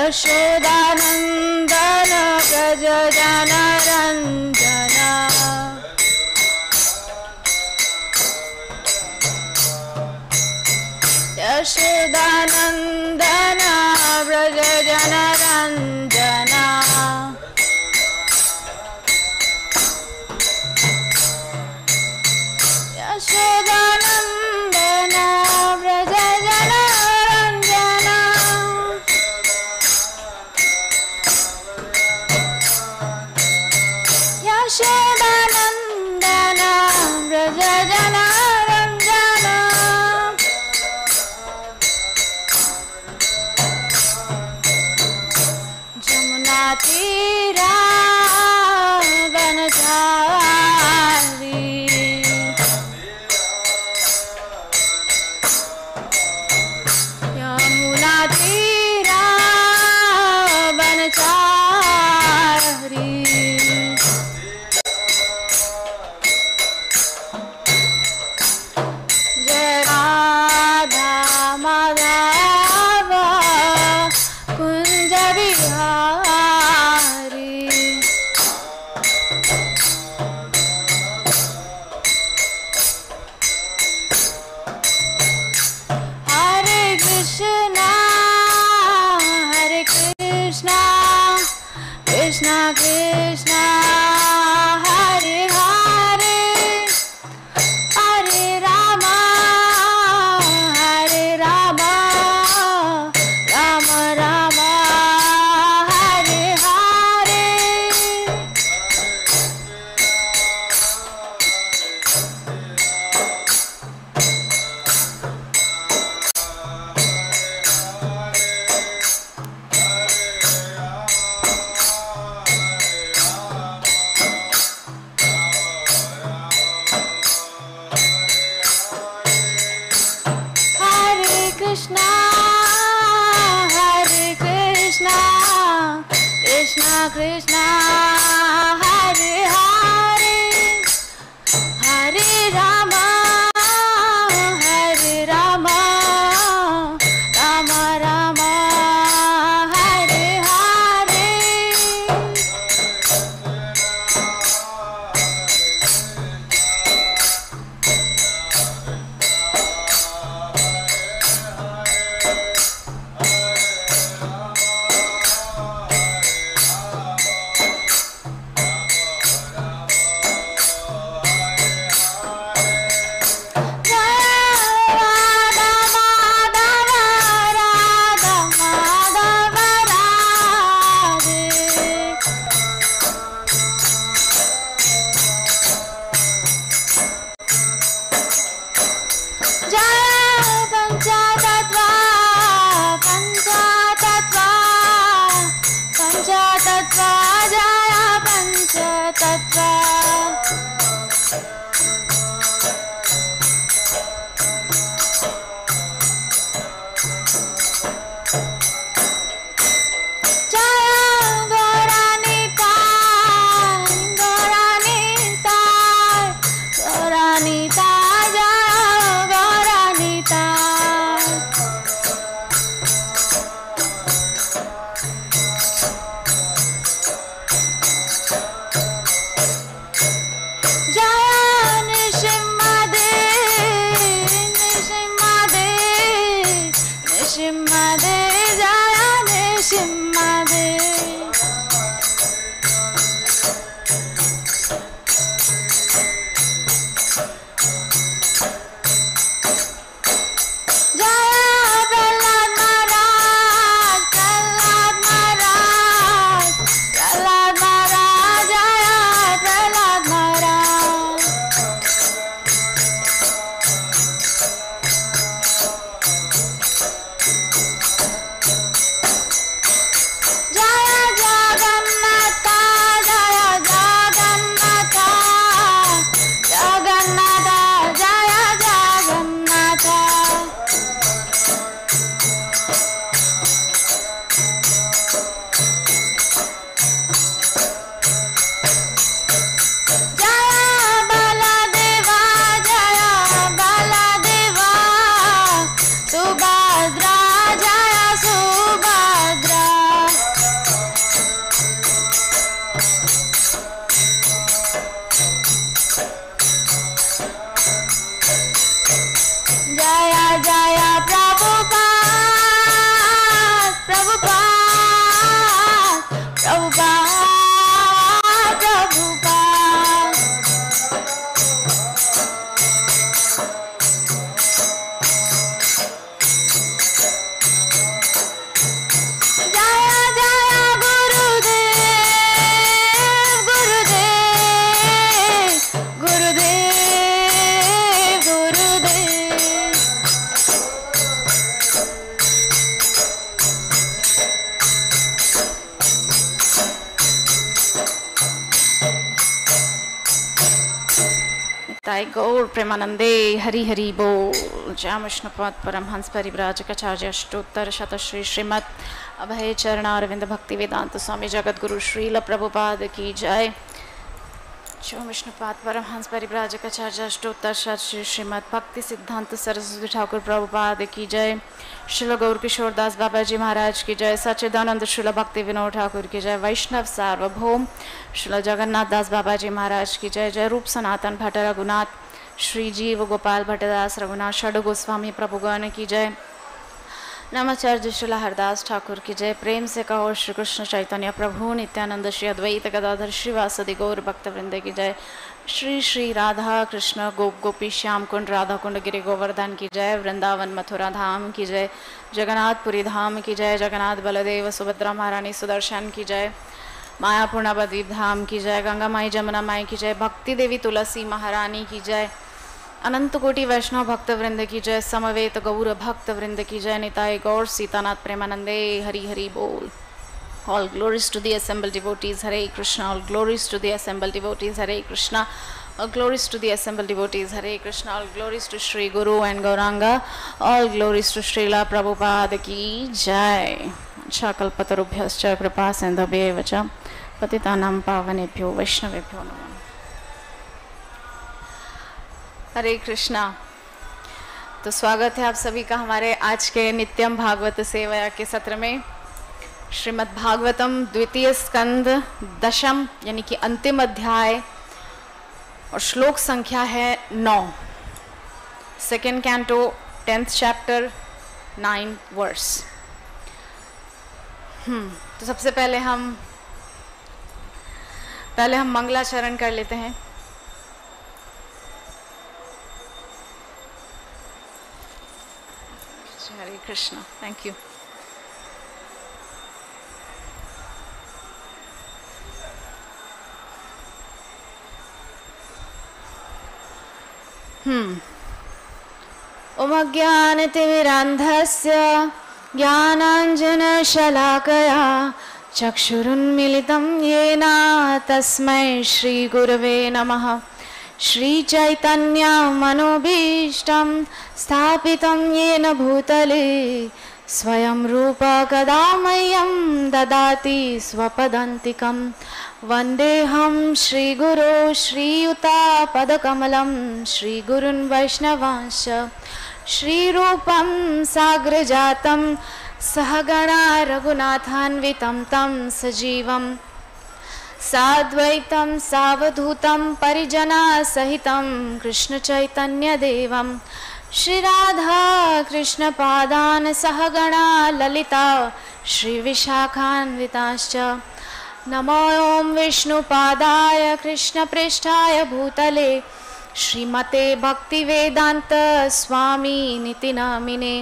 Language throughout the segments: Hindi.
यशोदानन्दन व्रज जनरञ्जन यशोदानन्दन व्रज जनरञ्जन यशोदानन्दन व्रज जनरञ्जन यशोदानन्दन व्रज जनरञ्जन जमुनातीरा वनचारी यमुनातीरा वनचारी जय राधा माधव कुंज बिहारी हरे कृष्णा कृष्णा कृष्णा हरे हरे हरे राम राम राम हरे हरे कृष्णा कृष्णा कृष्णा हरे हरे हरे राम राम राम हरे हरे निताय गौर प्रेमानंदे हरि हरि बोल। जय विष्णुपद परमहंस परिव्राजकाचार्य अष्टोत्तर शतश्री श्रीमद अभय चरणारविंद भक्ति वेदांत स्वामी जगद्गुरु श्रील प्रभुपाद की जय। जय विष्णुपाद परमहंस परिव्राजकाचार्य अष्टोत्तर शतश्री श्रीमद भक्ति सिद्धांत सरस्वती ठाकुर प्रभुपाद की जय। श्रील गौर किशोर दास बाबा जी महाराज की जय। सच्चिदानंद श्रील भक्ति विनोद ठाकुर की जय। वैष्णव सार्वभौम श्रील जगन्नाथ दास बाबा जी महाराज की जय। जय रूप सनातन भट्ट रघुनाथ श्री जीव गोपाल भट्टदास रघुनाथ षड गोस्वामी प्रभुगण की जय। नमाचार्य श्रील हरदास ठाकुर की जय। प्रेम से कहो श्री कृष्ण चैतन्य प्रभु नित्यानंद श्री अद्वैत गदाधर श्रीवासदि गौर भक्त वृंद की जय। श्री श्री राधा कृष्ण गोप गोपी श्याम कुंड राधा कुंड गिरि गोवर्धन की जय। वृंदावन मथुरा धाम की जय। जगन्नाथपुरी धाम की जय। जगन्नाथ बलदेव सुभद्रा महारानी सुदर्शन की जय। मायापुर नवद्वीप धाम की जय। गंगा माई जमुना माई की जय। भक्ति देवी तुलसी महारानी की जय। अनंत कोटि वैष्णव भक्त वृंद की जय। समवेत गौर भक्त वृंद की जय। निताय गौर सीतानाथ प्रेमानंदे हरि हरि बोल। All glories to the assembled devotees, Hare Krishna. All glories to the assembled devotees, Hare Krishna. All glories to the assembled devotees, Hare Krishna. All glories to Shri Guru and Gauranga. All glories to Srila Prabhupada ki jai. Chakalpatarubhyascha kripa sindhabhyev cha patitanam pavanebhyo vaishnavebhyo namo। हरे कृष्णा। तो स्वागत है आप सभी का हमारे आज के नित्यम भागवत सेवा के सत्र में। श्रीमद् भागवतम द्वितीय स्कंद दशम यानी कि अंतिम अध्याय और श्लोक संख्या है 9। Second canto 10th chapter 9 verse. तो सबसे पहले हम मंगलाचरण कर लेते हैं। हरे कृष्ण। Thank you. उमज्ञानतिमिरान्धस्य ज्ञानाञ्जनशलाकया चक्षुरुन्मीलितं येन तस्मै श्रीगुरवे नमः। श्रीचैतन्यमनोभीष्टं स्थापितं येन भूतले स्वयं रूप कदा मह्यं ददाति स्वपदान्तिकं। वन्देऽहं श्रीगुरो श्रीयुतापदकमलं श्रीगुरुन् वैष्णवांश्च श्रीरूपं साग्रजातं सहगणा रघुनाथान्वितं तं सजीवं साद्वैतं सावधूतं परिजनसहितं कृष्णचैतन्यदेवं श्रीराधा कृष्णपादान् सहगणा ललिता श्रीविशाखान्विताश्च। नमो ॐ विष्णुपादाय कृष्णपृष्ठाय भूतले श्रीमते भक्तिवेदान्त स्वामिनिति नामिने।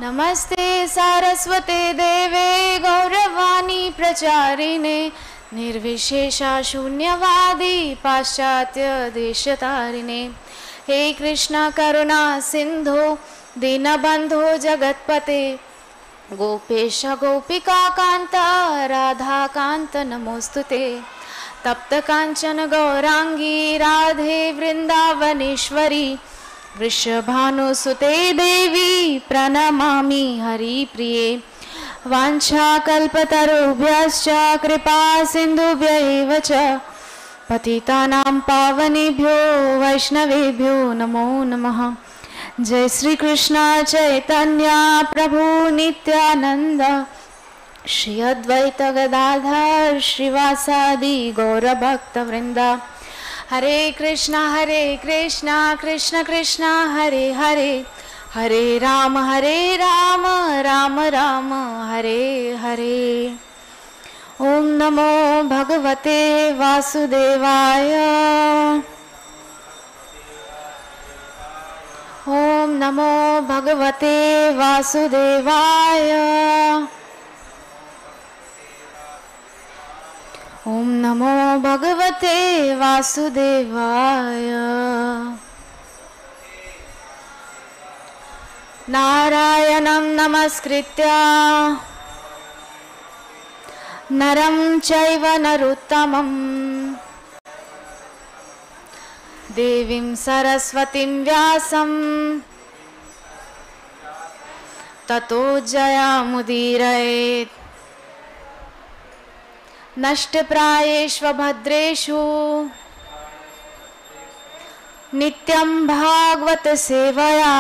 नमस्ते सारस्वते देवे गौरवाणी प्रचारिणे निर्विशेषा शून्यवादी पाश्चात्य देशतारिणे। हे कृष्ण करुणा सिंधु दीनबंधो जगत्पते गोपेश गोपिका कांत राधा कांत नमोस्तुते। तप्त कांचन गौरांगी राधे वृंदावनेश्वरी वृषभानुसुते देवी प्रणमामि हरिप्रिये। वाञ्छाकल्पतरुभ्यश्च कृपा सिन्धुभ्यैव च पतितानां पावनेभ्यो वैष्णवेभ्यो नमो नमः। जय श्री कृष्ण चैतन्य प्रभु नित्यानंद श्री अद्वैत गदाधर श्रीवासादि गौरभक्त वृंद। हरे कृष्णा कृष्ण कृष्ण हरे हरे हरे राम राम राम हरे हरे। ओम नमो भगवते वासुदेवाय। ओम नमो भगवते वासुदेवाय। ओम नमो भगवते वासुदेवाय। नारायणं नमस्कृत्य नरं चैव नरोत्तमं देवीं सरस्वतीं व्यासं ततो जयामुदीरयेत्। नष्टप्रायेषु भद्रेषु नित्यं भागवत सेवया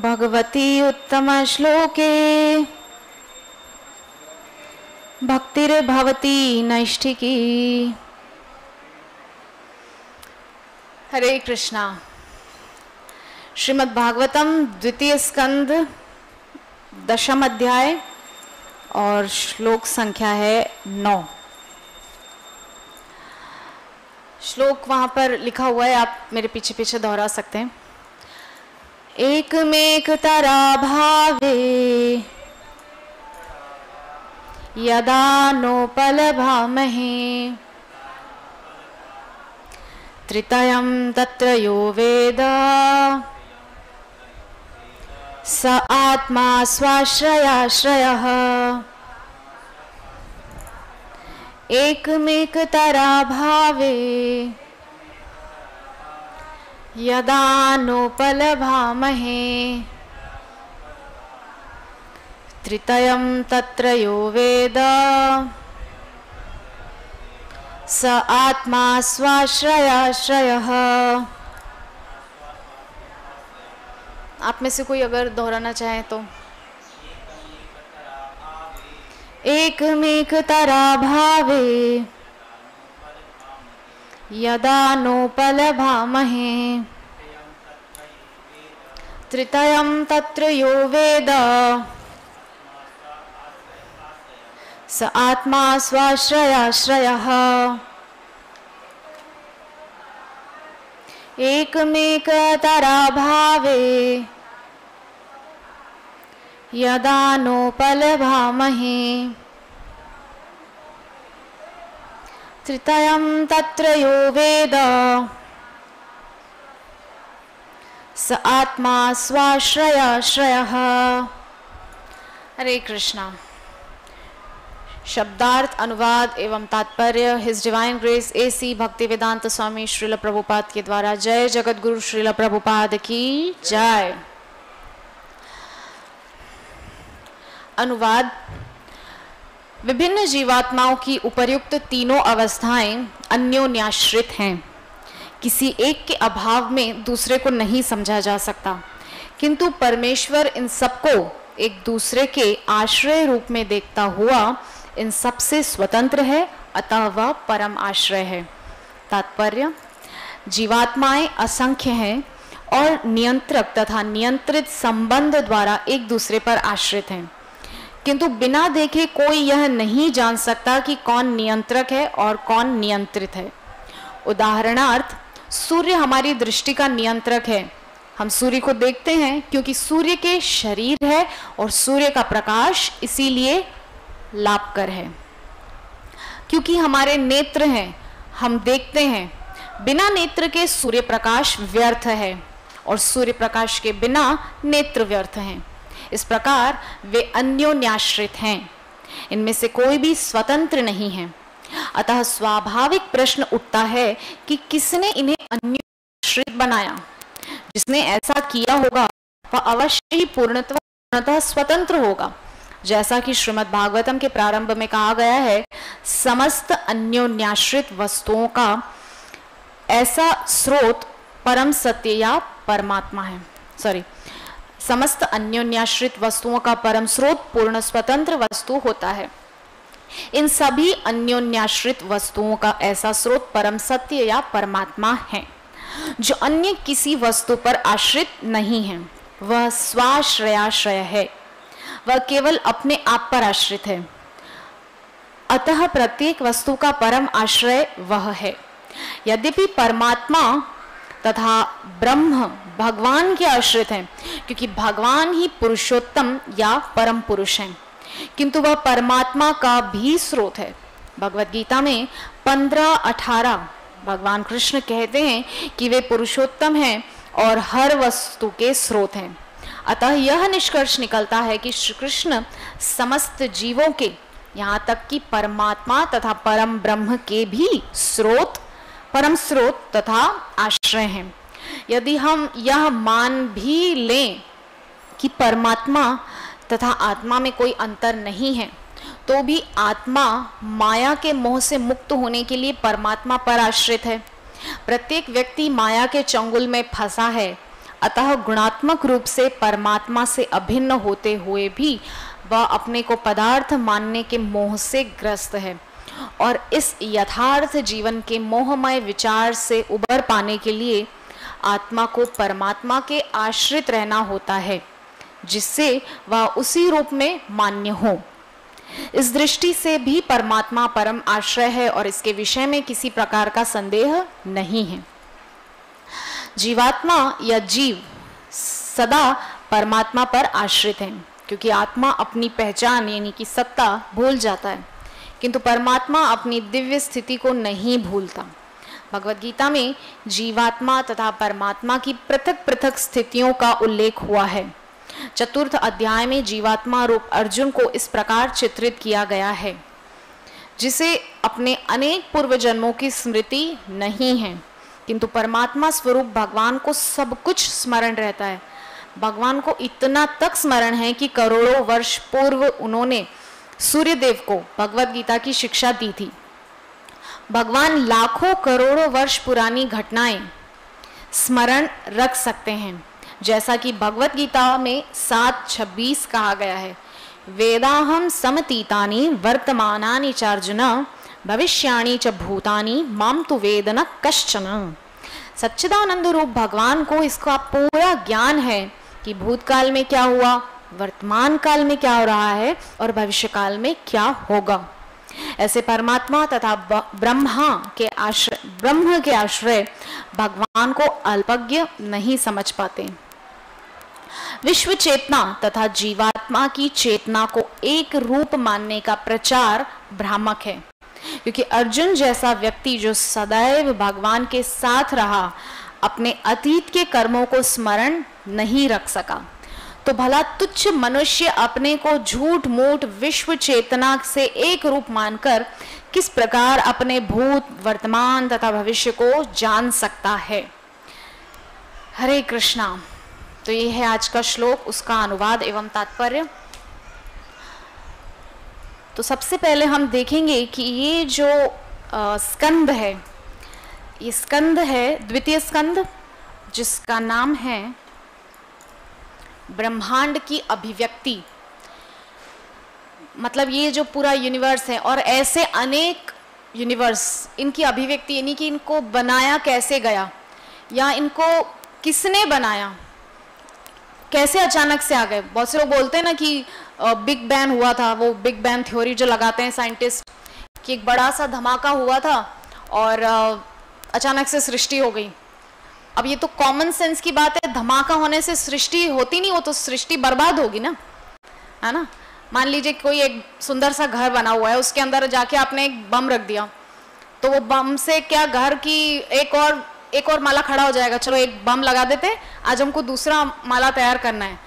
भगवती उत्तम श्लोके भक्तिर्भवती नैष्ठिकी। हरे कृष्णा। श्रीमद् भागवतम द्वितीय स्कंद 10वां अध्याय और श्लोक संख्या है 9। श्लोक वहां पर लिखा हुआ है, आप मेरे पीछे पीछे दोहरा सकते हैं। एकमेकतरा भावे यदा नोपलभामहे त्रितयं तत्र यो वेद स आत्मा स्वाश्रयाश्रयः। एकमेकतरा भावे यदा नोपलभामहे त्रितयं तत्र यो वेद स आत्मा स्वाश्रयाश्रयः। आप में से कोई अगर दोहराना चाहे तो। एकमेकतरा भावे यदा नोपलभामहे त्रितयं तत्र यो वेद स आत्मा स्वाश्रयाश्रयः। एकमेकतरा भावे यदा नोपलभामहे त्रितयं तत्र यो वेद स आत्मा स्वाश्रयाश्रयः। हरे कृष्णा। शब्दार्थ, अनुवाद एवं तात्पर्य his divine grace AC Bhaktivedanta Swami Srila Prabhupada के द्वारा। जय जगत गुरु श्रील प्रभुपाद की जय। अनुवाद। विभिन्न जीवात्माओं की उपर्युक्त तीनों अवस्थाएं अन्योन्याश्रित हैं। किसी एक के अभाव में दूसरे को नहीं समझा जा सकता, किंतु परमेश्वर इन सबको एक दूसरे के आश्रय रूप में देखता हुआ इन सबसे स्वतंत्र है, अतः वह परम आश्रय है। तात्पर्य। जीवात्माएं असंख्य हैं और नियंत्रक तथा नियंत्रित संबंध द्वारा एक दूसरे पर आश्रित हैं, किंतु बिना देखे कोई यह नहीं जान सकता कि कौन नियंत्रक है और कौन नियंत्रित है। उदाहरणार्थ, सूर्य हमारी दृष्टि का नियंत्रक है। हम सूर्य को देखते हैं क्योंकि सूर्य के शरीर है और सूर्य का प्रकाश इसीलिए लाभकर है। क्योंकि हमारे नेत्र हैं, हम देखते हैं। बिना नेत्र के सूर्य प्रकाश व्यर्थ है और सूर्य प्रकाश के बिना नेत्र व्यर्थ हैं। इस प्रकार वे अन्योन्याश्रित हैं, इनमें से कोई भी स्वतंत्र नहीं है। अतः स्वाभाविक प्रश्न उठता है कि किसने इन्हें अन्योन्याश्रित बनाया। जिसने ऐसा किया होगा वह अवश्य ही पूर्णतः स्वतंत्र होगा। जैसा कि श्रीमद् भागवतम के प्रारंभ में कहा गया है, समस्त अन्योन्याश्रित वस्तुओं का ऐसा स्रोत परम सत्य या परमात्मा है। समस्त अन्योन्याश्रित वस्तुओं का परम स्रोत पूर्ण स्वतंत्र वस्तु होता है। इन सभी अन्योन्याश्रित वस्तुओं का ऐसा स्रोत परम सत्य या परमात्मा है, जो अन्य किसी वस्तु पर आश्रित नहीं है। वह स्वाश्रयाश्रय है, वह केवल अपने आप पर आश्रित है। अतः प्रत्येक वस्तु का परम आश्रय वह है। यद्यपि परमात्मा तथा ब्रह्म भगवान के आश्रित हैं, क्योंकि भगवान ही पुरुषोत्तम या परम पुरुष हैं, किंतु वह परमात्मा का भी स्रोत है। भगवद गीता में 15-18 भगवान कृष्ण कहते हैं कि वे पुरुषोत्तम हैं और हर वस्तु के स्रोत हैं। अतः यह निष्कर्ष निकलता है कि श्री कृष्ण समस्त जीवों के यहाँ तक कि परमात्मा तथा परम ब्रह्म के भी स्रोत, परम स्रोत तथा आश्रय हैं। यदि हम यह मान भी लें कि परमात्मा तथा आत्मा में कोई अंतर नहीं है, तो भी आत्मा माया के मोह से मुक्त होने के लिए परमात्मा पर आश्रित है। प्रत्येक व्यक्ति माया के चंगुल में फंसा है, अतः गुणात्मक रूप से परमात्मा से अभिन्न होते हुए भी वह अपने को पदार्थ मानने के मोह से ग्रस्त है, और इस यथार्थ जीवन के मोहमय विचार से उबर पाने के लिए आत्मा को परमात्मा के आश्रित रहना होता है, जिससे वह उसी रूप में मान्य हो। इस दृष्टि से भी परमात्मा परम आश्रय है और इसके विषय में किसी प्रकार का संदेह नहीं है। जीवात्मा या जीव सदा परमात्मा पर आश्रित है, क्योंकि आत्मा अपनी पहचान यानी कि सत्ता भूल जाता है, किंतु परमात्मा अपनी दिव्य स्थिति को नहीं भूलता। भगवद गीता में जीवात्मा तथा परमात्मा की पृथक पृथक स्थितियों का उल्लेख हुआ है। चतुर्थ अध्याय में जीवात्मा रूप अर्जुन को इस प्रकार चित्रित किया गया है, जिसे अपने अनेक पूर्व जन्मों की स्मृति नहीं है, किंतु परमात्मा स्वरूप भगवान को सब कुछ स्मरण रहता है। भगवान को इतना तक स्मरण है कि करोड़ों वर्ष पूर्व उन्होंने सूर्यदेव को भगवद गीता की शिक्षा दी थी। भगवान लाखों करोड़ों वर्ष पुरानी घटनाएं स्मरण रख सकते हैं, जैसा कि भगवद गीता में 7:26 कहा गया है, वेदाहम समतीतानि वर्तमानानि चार्जुन भविष्याणि च भूतानि माम तु वेद न कश्चन। सच्चिदानंद रूप भगवान को इसका पूरा ज्ञान है कि भूतकाल में क्या हुआ, वर्तमान काल में क्या हो रहा है और भविष्य काल में क्या होगा। ऐसे परमात्मा तथा ब्रह्म के आश्रय भगवान को अल्पज्ञ नहीं समझ पाते। विश्व चेतना तथा जीवात्मा की चेतना को एक रूप मानने का प्रचार भ्रामक है, क्योंकि अर्जुन जैसा व्यक्ति जो सदैव भगवान के साथ रहा, अपने अतीत के कर्मों को स्मरण नहीं रख सका, तो भला तुच्छ मनुष्य अपने को झूठ मूठ विश्व चेतना से एक रूप मानकर किस प्रकार अपने भूत, वर्तमान तथा भविष्य को जान सकता है। हरे कृष्णा। तो ये है आज का श्लोक, उसका अनुवाद एवं तात्पर्य। तो सबसे पहले हम देखेंगे कि ये जो स्कंद है, ये स्कंद है द्वितीय स्कंद, जिसका नाम है ब्रह्मांड की अभिव्यक्ति। मतलब ये जो पूरा यूनिवर्स है और ऐसे अनेक यूनिवर्स, इनकी अभिव्यक्ति यानी कि इनको बनाया कैसे गया या इनको किसने बनाया, कैसे अचानक से आ गए। बहुत से लोग बोलते हैं ना कि बिग बैंग हुआ था, वो बिग बैंग थ्योरी जो लगाते हैं साइंटिस्ट, कि एक बड़ा सा धमाका हुआ था और अचानक से सृष्टि हो गई। अब ये तो कॉमन सेंस की बात है, धमाका होने से सृष्टि होती नहीं, वो तो सृष्टि बर्बाद होगी ना, है ना। मान लीजिए कोई एक सुंदर सा घर बना हुआ है, उसके अंदर जाके आपने एक बम रख दिया, तो वो बम से क्या घर की एक और माला खड़ा हो जाएगा। चलो एक बम लगा देते, आज हमको दूसरा माला तैयार करना है,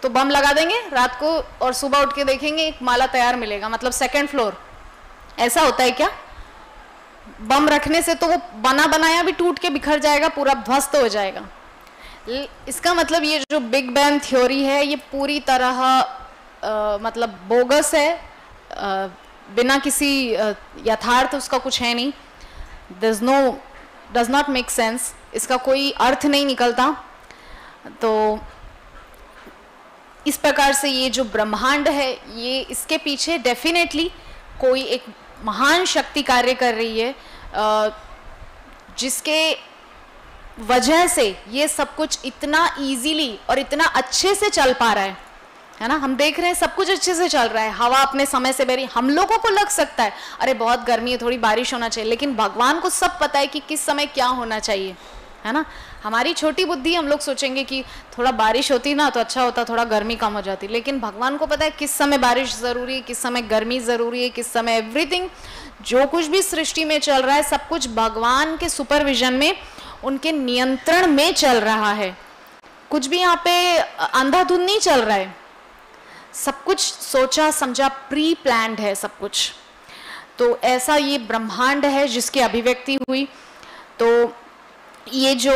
तो बम लगा देंगे रात को और सुबह उठ के देखेंगे एक माला तैयार मिलेगा, मतलब सेकंड फ्लोर। ऐसा होता है क्या? बम रखने से तो वो बना बनाया भी टूट के बिखर जाएगा, पूरा ध्वस्त हो जाएगा। इसका मतलब ये जो बिग बैंग थ्योरी है ये पूरी तरह मतलब बोगस है, बिना किसी यथार्थ उसका कुछ है नहीं। डज नॉट मेक सेंस, इसका कोई अर्थ नहीं निकलता। तो इस प्रकार से ये जो ब्रह्मांड है, ये इसके पीछे डेफिनेटली कोई एक महान शक्ति कार्य कर रही है, जिसके वजह से ये सब कुछ इतना इजीली और इतना अच्छे से चल पा रहा है ना। हम देख रहे हैं सब कुछ अच्छे से चल रहा है, हवा अपने समय से बह रही। हम लोगों को लग सकता है अरे बहुत गर्मी है, थोड़ी बारिश होना चाहिए, लेकिन भगवान को सब पता है कि किस समय क्या होना चाहिए, है ना। हमारी छोटी बुद्धि, हम लोग सोचेंगे कि थोड़ा बारिश होती ना तो अच्छा होता, थोड़ा गर्मी कम हो जाती, लेकिन भगवान को पता है किस समय बारिश ज़रूरी है, किस समय गर्मी ज़रूरी है, किस समय एवरीथिंग जो कुछ भी सृष्टि में चल रहा है सब कुछ भगवान के सुपरविजन में, उनके नियंत्रण में चल रहा है। कुछ भी यहाँ पे अंधाधुंध नहीं चल रहा है, सब कुछ सोचा समझा, प्री प्लान्ड है सब कुछ। तो ऐसा ये ब्रह्मांड है जिसकी अभिव्यक्ति हुई। तो ये जो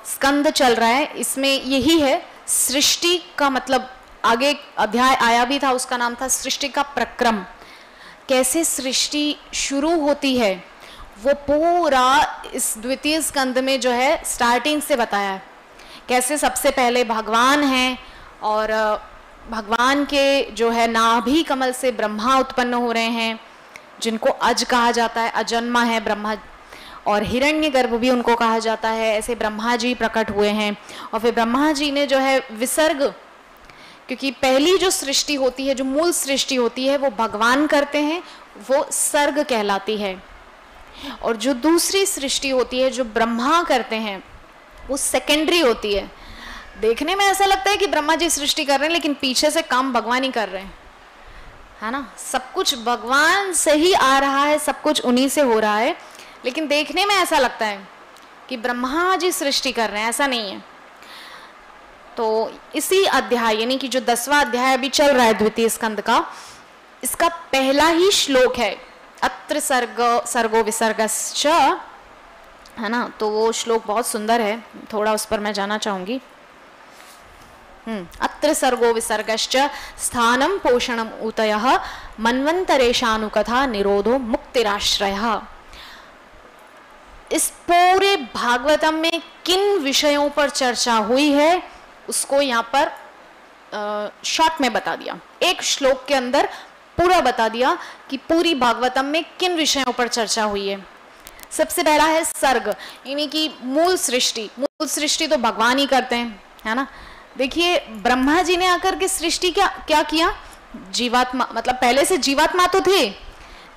स्कंद चल रहा है इसमें यही है सृष्टि का मतलब। आगे एक अध्याय आया भी था, उसका नाम था सृष्टि का प्रक्रम। कैसे सृष्टि शुरू होती है वो पूरा इस द्वितीय स्कंद में जो है स्टार्टिंग से बताया है। कैसे सबसे पहले भगवान हैं और भगवान के जो है नाभि कमल से ब्रह्मा उत्पन्न हो रहे हैं, जिनको अज कहा जाता है, अजन्मा है ब्रह्मा, और हिरण्यगर्भ भी उनको कहा जाता है। ऐसे ब्रह्मा जी प्रकट हुए हैं और फिर ब्रह्मा जी ने जो है विसर्ग, क्योंकि पहली जो सृष्टि होती है, जो मूल सृष्टि होती है वो भगवान करते हैं, वो सर्ग कहलाती है। और जो दूसरी सृष्टि होती है जो ब्रह्मा करते हैं वो सेकेंडरी होती है। देखने में ऐसा लगता है कि ब्रह्मा जी सृष्टि कर रहे हैं, लेकिन पीछे से काम भगवान ही कर रहे हैं, है ना। सब कुछ भगवान से ही आ रहा है, सब कुछ उन्हीं से हो रहा है, लेकिन देखने में ऐसा लगता है कि ब्रह्मा जी सृष्टि कर रहे हैं, ऐसा नहीं है। तो इसी अध्याय यानी कि जो 10वां अध्याय अभी चल रहा है द्वितीय स्कंद का, इसका पहला ही श्लोक है अत्र सर्गो विसर्गश्च, है ना। तो वो श्लोक बहुत सुंदर है, थोड़ा उस पर मैं जाना चाहूंगी। अत्र सर्गो विसर्गश्च स्थानम पोषणम ऊतयः मन्वंतरेशानुकथा निरोधो मुक्तिराश्रयः। इस पूरे भागवतम में किन विषयों पर चर्चा हुई है उसको यहाँ पर शॉर्ट में बता दिया, एक श्लोक के अंदर पूरा बता दिया कि पूरी भागवतम में किन विषयों पर चर्चा हुई है। सबसे पहला है सर्ग, यानी कि मूल सृष्टि। मूल सृष्टि तो भगवान ही करते हैं, है ना। देखिए ब्रह्मा जी ने आकर के सृष्टि क्या किया, जीवात्मा, मतलब पहले से जीवात्मा तो थे,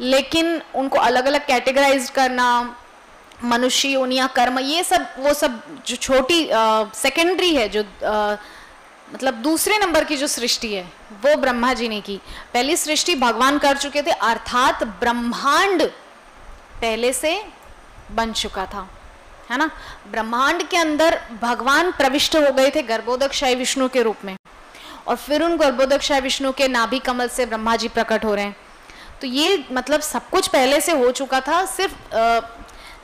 लेकिन उनको अलग अलग कैटेगराइज करना, मनुष्य योनियां, कर्म, ये सब वो सब जो छोटी सेकेंडरी है, जो मतलब दूसरे नंबर की जो सृष्टि है वो ब्रह्मा जी ने की। पहली सृष्टि भगवान कर चुके थे, अर्थात ब्रह्मांड पहले से बन चुका था, है ना। ब्रह्मांड के अंदर भगवान प्रविष्ट हो गए थे गर्भोदकशायी विष्णु के रूप में, और फिर उन गर्भोदकशायी विष्णु के नाभि कमल से ब्रह्मा जी प्रकट हो रहे हैं। तो ये मतलब सब कुछ पहले से हो चुका था, सिर्फ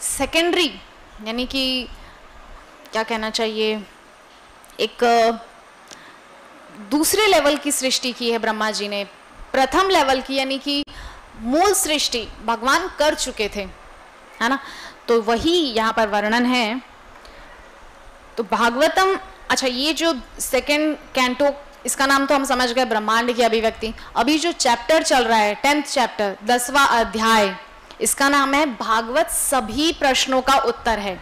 सेकेंडरी यानी कि क्या कहना चाहिए, एक दूसरे लेवल की सृष्टि की है ब्रह्मा जी ने। प्रथम लेवल की यानी कि मूल सृष्टि भगवान कर चुके थे, है ना। तो वही यहाँ पर वर्णन है। तो भागवतम, अच्छा ये जो सेकेंड कैंटो, इसका नाम तो हम समझ गए ब्रह्मांड की अभिव्यक्ति। अभी जो चैप्टर चल रहा है 10th चैप्टर 10वां अध्याय, इसका नाम है भागवत सभी प्रश्नों का उत्तर है।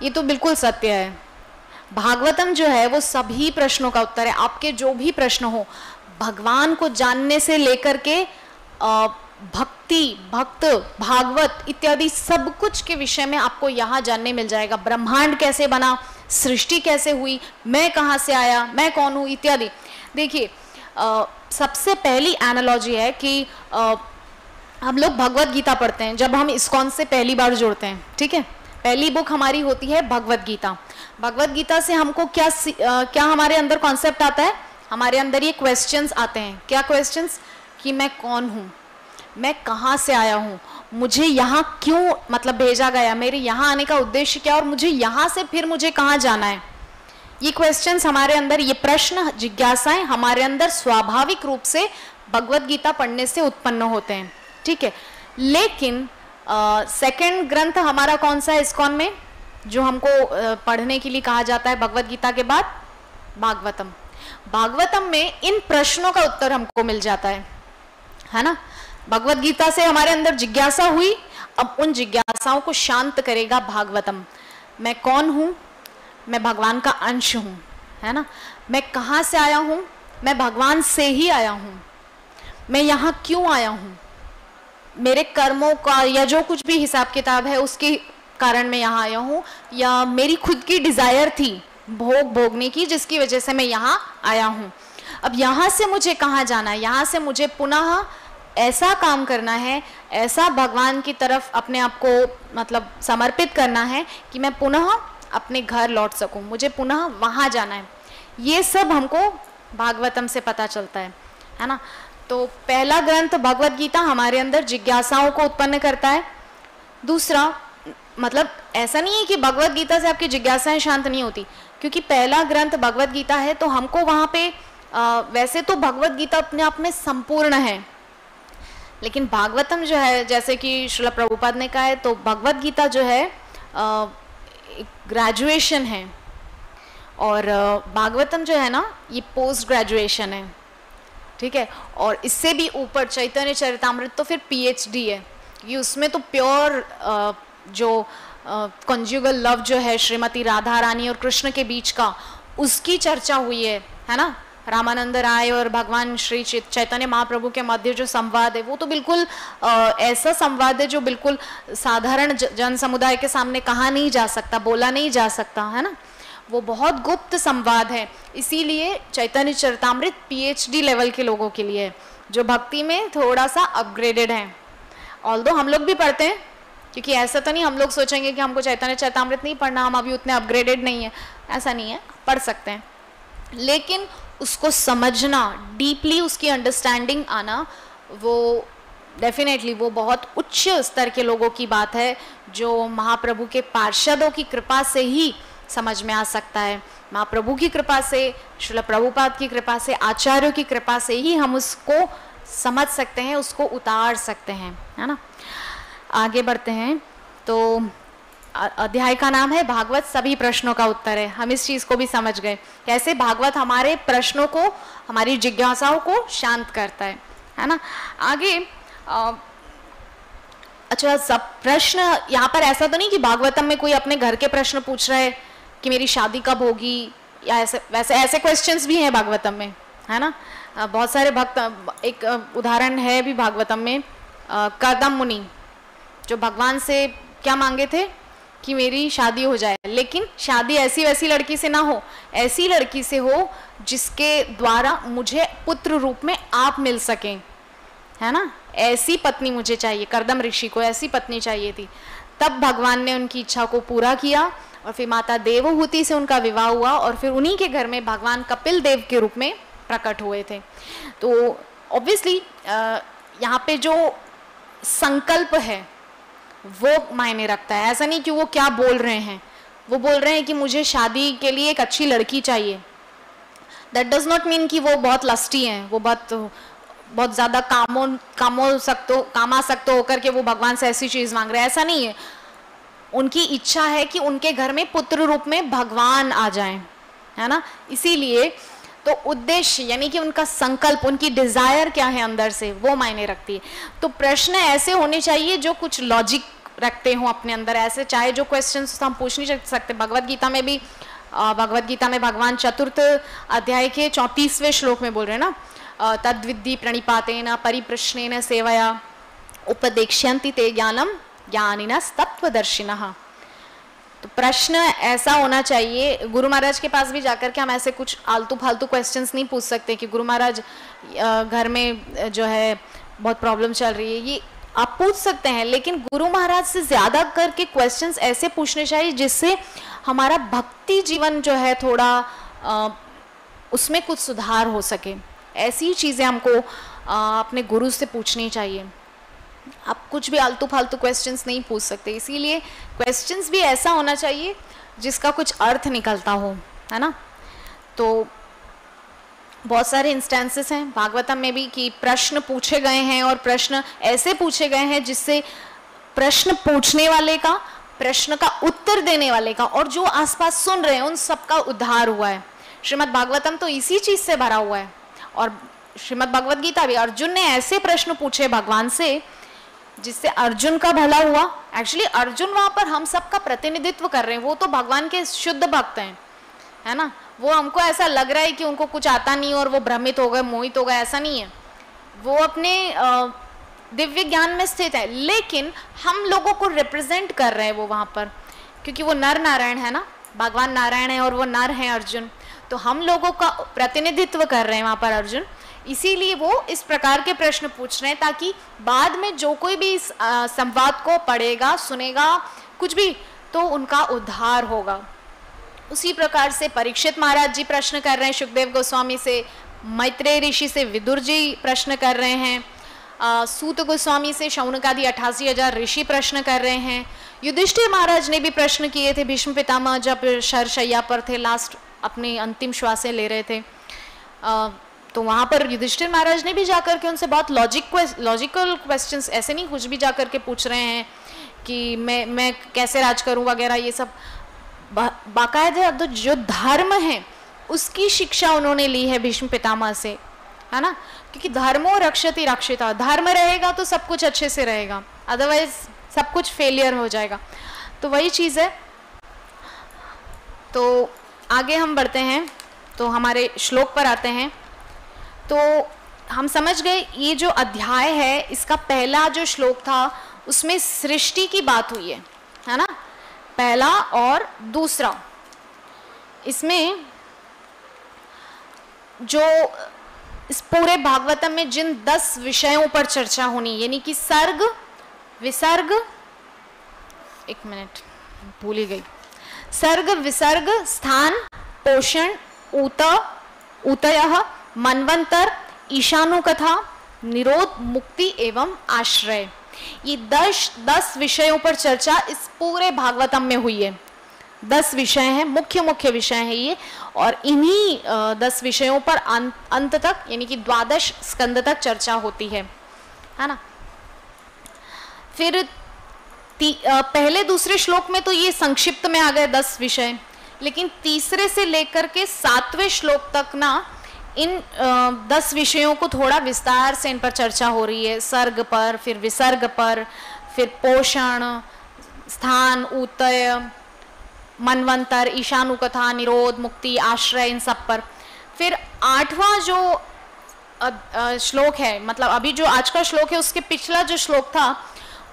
ये तो बिल्कुल सत्य है, भागवतम जो है वो सभी प्रश्नों का उत्तर है। आपके जो भी प्रश्न हो, भगवान को जानने से लेकर के भक्ति, भक्त, भागवत इत्यादि सब कुछ के विषय में आपको यहाँ जानने मिल जाएगा। ब्रह्मांड कैसे बना, सृष्टि कैसे हुई, मैं कहाँ से आया, मैं कौन हूँ इत्यादि। देखिए सबसे पहली एनालॉजी है कि हम लोग भगवत गीता पढ़ते हैं जब हम इस्कॉन से पहली बार जुड़ते हैं, ठीक है। पहली बुक हमारी होती है भगवत गीता। भगवत गीता से हमको क्या हमारे अंदर कॉन्सेप्ट आता है, हमारे अंदर ये क्वेश्चंस आते हैं। क्या क्वेश्चंस, कि मैं कौन हूँ, मैं कहाँ से आया हूँ, मुझे यहाँ क्यों मतलब भेजा गया, मेरे यहाँ आने का उद्देश्य क्या, और मुझे यहाँ से फिर मुझे कहाँ जाना है। ये क्वेश्चंस हमारे अंदर, ये प्रश्न जिज्ञासाएं हमारे अंदर स्वाभाविक रूप से भगवत गीता पढ़ने से उत्पन्न होते हैं, ठीक है। लेकिन सेकंड ग्रंथ हमारा कौन सा है इस्कॉन में, जो हमको पढ़ने के लिए कहा जाता है भगवत गीता के बाद, भागवतम। भागवतम में इन प्रश्नों का उत्तर हमको मिल जाता है ना। भगवत गीता से हमारे अंदर जिज्ञासा हुई, अब उन जिज्ञासाओं को शांत करेगा भागवतम। मैं कौन हूँ, मैं भगवान का अंश हूँ, है ना। मैं कहाँ से आया हूँ, मैं भगवान से ही आया हूँ। मैं यहाँ क्यों आया हूँ, मेरे कर्मों का या जो कुछ भी हिसाब किताब है उसके कारण मैं यहाँ आया हूँ, या मेरी खुद की डिजायर थी भोग भोगने की जिसकी वजह से मैं यहाँ आया हूँ। अब यहाँ से मुझे कहाँ जाना है, यहाँ से मुझे पुनः ऐसा काम करना है, ऐसा भगवान की तरफ अपने आप को मतलब समर्पित करना है कि मैं पुनः अपने घर लौट सकूं, मुझे पुनः वहाँ जाना है। ये सब हमको भागवतम से पता चलता है ना। तो पहला ग्रंथ भगवत गीता हमारे अंदर जिज्ञासाओं को उत्पन्न करता है। दूसरा, मतलब ऐसा नहीं है कि भगवत गीता से आपकी जिज्ञासाएं शांत नहीं होती, क्योंकि पहला ग्रंथ भगवत गीता है तो हमको वहाँ पे वैसे तो भगवत गीता अपने आप में संपूर्ण है, लेकिन भागवतम जो है, जैसे कि श्रील प्रभुपाद ने कहा है, तो भगवत गीता जो है ग्रेजुएशन है, और भागवतम जो है ना ये पोस्ट ग्रेजुएशन है, ठीक है। और इससे भी ऊपर चैतन्य चरितामृत तो फिर पीएचडी है, ये उसमें तो प्योर जो कॉन्जुगल लव जो है श्रीमती राधा रानी और कृष्ण के बीच का, उसकी चर्चा हुई है ना। रामानंद राय और भगवान श्री चैतन्य महाप्रभु के मध्य जो संवाद है वो तो बिल्कुल ऐसा संवाद है जो बिल्कुल साधारण जन समुदाय के सामने कहा नहीं जा सकता, बोला नहीं जा सकता, है ना। वो बहुत गुप्त संवाद है, इसीलिए चैतन्य चरितामृत पीएचडी लेवल के लोगों के लिए है, जो भक्ति में थोड़ा सा अपग्रेडेड है। ऑल्दो हम लोग भी पढ़ते हैं, क्योंकि ऐसा तो नहीं हम लोग सोचेंगे कि हमको चैतन्य चरितामृत नहीं पढ़ना, हम अभी उतने अपग्रेडेड नहीं है, ऐसा नहीं है, पढ़ सकते हैं, लेकिन उसको समझना, डीपली उसकी अंडरस्टैंडिंग आना, वो डेफिनेटली वो बहुत उच्च स्तर के लोगों की बात है, जो महाप्रभु के पार्षदों की कृपा से ही समझ में आ सकता है। महाप्रभु की कृपा से, श्रील प्रभुपाद की कृपा से, आचार्यों की कृपा से ही हम उसको समझ सकते हैं, उसको उतार सकते हैं, है ना। आगे बढ़ते हैं। तो अध्याय का नाम है भागवत सभी प्रश्नों का उत्तर है। हम इस चीज को भी समझ गए कैसे भागवत हमारे प्रश्नों को, हमारी जिज्ञासाओं को शांत करता है ना। आगे अच्छा, सब प्रश्न यहाँ पर ऐसा तो नहीं कि भागवतम में कोई अपने घर के प्रश्न पूछ रहा है कि मेरी शादी कब होगी, या ऐसे वैसे ऐसे क्वेश्चंस भी हैं भागवतम में, है ना। बहुत सारे भक्त, एक उदाहरण है भी भागवतम में, कर्दम मुनि जो भगवान से क्या मांगे थे कि मेरी शादी हो जाए, लेकिन शादी ऐसी वैसी लड़की से ना हो, ऐसी लड़की से हो जिसके द्वारा मुझे पुत्र रूप में आप मिल सकें, है ना। ऐसी पत्नी मुझे चाहिए, कर्दम ऋषि को ऐसी पत्नी चाहिए थी। तब भगवान ने उनकी इच्छा को पूरा किया और फिर माता देवहूति से उनका विवाह हुआ और फिर उन्हीं के घर में भगवान कपिल देव के रूप में प्रकट हुए थे। तो ऑब्वियसली यहाँ पे जो संकल्प है वो मायने रखता है। ऐसा नहीं कि वो क्या बोल रहे हैं, वो बोल रहे हैं कि मुझे शादी के लिए एक अच्छी लड़की चाहिए। दैट डज नॉट मीन कि वो बहुत लस्टी हैं, वो बहुत ज़्यादा कामासक्त होकर के वो भगवान से ऐसी चीज़ मांग रहे हैं, ऐसा नहीं है। उनकी इच्छा है कि उनके घर में पुत्र रूप में भगवान आ जाएं, है ना। इसीलिए तो उद्देश्य यानी कि उनका संकल्प, उनकी डिजायर क्या है अंदर से, वो मायने रखती है। तो प्रश्न ऐसे होने चाहिए जो कुछ लॉजिक रखते हो अपने अंदर। ऐसे चाहे जो क्वेश्चंस हम पूछ नहीं सकते। भगवत गीता में भी, भगवत गीता में भगवान चतुर्थ अध्याय के 34वें श्लोक में बोल रहे हैं ना, तद्विद्धि प्रणिपातेन परिप्रश्नेन सेवया उपदेक्ष्यन्ति ते ज्ञानम ज्ञानिनस्तत्वदर्शिनः। तो प्रश्न ऐसा होना चाहिए, गुरु महाराज के पास भी जाकर के हम ऐसे कुछ आलतू फालतू क्वेश्चंस नहीं पूछ सकते कि गुरु महाराज घर में जो है बहुत प्रॉब्लम चल रही है, ये आप पूछ सकते हैं, लेकिन गुरु महाराज से ज्यादा करके क्वेश्चंस ऐसे पूछने चाहिए जिससे हमारा भक्ति जीवन जो है थोड़ा उसमें कुछ सुधार हो सके। ऐसी चीज़ें हमको अपने गुरु से पूछनी चाहिए। आप कुछ भी आलतू फालतू क्वेश्चंस नहीं पूछ सकते, इसीलिए क्वेश्चंस भी ऐसा होना चाहिए जिसका कुछ अर्थ निकलता हो, है ना। तो बहुत सारे इंस्टेंसेस हैं भागवतम में भी कि प्रश्न पूछे गए हैं और प्रश्न ऐसे पूछे गए हैं जिससे प्रश्न पूछने वाले का, प्रश्न का उत्तर देने वाले का और जो आसपास सुन रहे हैं उन सबका उद्धार हुआ है। श्रीमद् भागवतम तो इसी चीज से भरा हुआ है। और श्रीमद् भगवद गीता भी, अर्जुन ने ऐसे प्रश्न पूछे भगवान से जिससे अर्जुन का भला हुआ। एक्चुअली अर्जुन वहां पर हम सबका प्रतिनिधित्व कर रहे हैं, वो तो भगवान के शुद्ध भक्त हैं, है ना। वो हमको ऐसा लग रहा है कि उनको कुछ आता नहीं और वो भ्रमित हो गए, मोहित हो गए, ऐसा नहीं है। वो अपने दिव्य ज्ञान में स्थित है, लेकिन हम लोगों को रिप्रेजेंट कर रहे हैं वो वहां पर, क्योंकि वो नर नारायण है ना, भगवान नारायण है और वो नर है अर्जुन, तो हम लोगों का प्रतिनिधित्व कर रहे हैं वहां पर अर्जुन। इसीलिए वो इस प्रकार के प्रश्न पूछ रहे हैं ताकि बाद में जो कोई भी इस संवाद को पढ़ेगा, सुनेगा, कुछ भी, तो उनका उद्धार होगा। उसी प्रकार से परीक्षित महाराज जी प्रश्न कर रहे हैं सुखदेव गोस्वामी से, मैत्रेय ऋषि से विदुर जी प्रश्न कर रहे हैं, सूत गोस्वामी से शौनकादि 88,000 ऋषि प्रश्न कर रहे हैं। युधिष्ठिर महाराज ने भी प्रश्न किए थे, भीष्म पितामह जब शरशैया पर थे, लास्ट अपनी अंतिम श्वासें ले रहे थे, तो वहाँ पर युधिष्ठिर महाराज ने भी जाकर के उनसे बहुत लॉजिकल क्वेश्चंस, ऐसे नहीं कुछ भी जाकर के पूछ रहे हैं कि मैं कैसे राज करूँ वगैरह, ये सब बाकायदे तो जो धर्म है उसकी शिक्षा उन्होंने ली है भीष्म पितामह से, है ना, क्योंकि धर्मो रक्षति रक्षिता, धर्म रहेगा तो सब कुछ अच्छे से रहेगा, अदरवाइज सब कुछ फेलियर हो जाएगा। तो वही चीज़ है। तो आगे हम बढ़ते हैं, तो हमारे श्लोक पर आते हैं। तो हम समझ गए ये जो अध्याय है इसका पहला जो श्लोक था उसमें सृष्टि की बात हुई है ना, पहला और दूसरा। इसमें जो इस पूरे भागवतम में जिन 10 विषयों पर चर्चा होनी, यानी कि सर्ग, विसर्ग, एक मिनट भूल ही गई, सर्ग, विसर्ग, स्थान, पोषण, ऊतयः, मनवंतर, ईशानु कथा, निरोध, मुक्ति एवं आश्रय, ये 10 विषयों पर चर्चा इस पूरे भागवतम में हुई है। 10 विषय हैं, मुख्य विषय हैं ये, और इन्हीं 10 विषयों पर अंत तक यानी कि 12 स्कंद तक चर्चा होती है ना। फिर पहले दूसरे श्लोक में तो ये संक्षिप्त में आ गए 10 विषय, लेकिन तीसरे से लेकर के 7वें श्लोक तक ना इन 10 विषयों को थोड़ा विस्तार से इन पर चर्चा हो रही है, सर्ग पर, फिर विसर्ग पर, फिर पोषण, स्थान, ऊतय, मनवंतर, ईशानु कथा, निरोध, मुक्ति, आश्रय, इन सब पर। फिर 8वां जो श्लोक है, मतलब अभी जो आज का श्लोक है उसके पिछला जो श्लोक था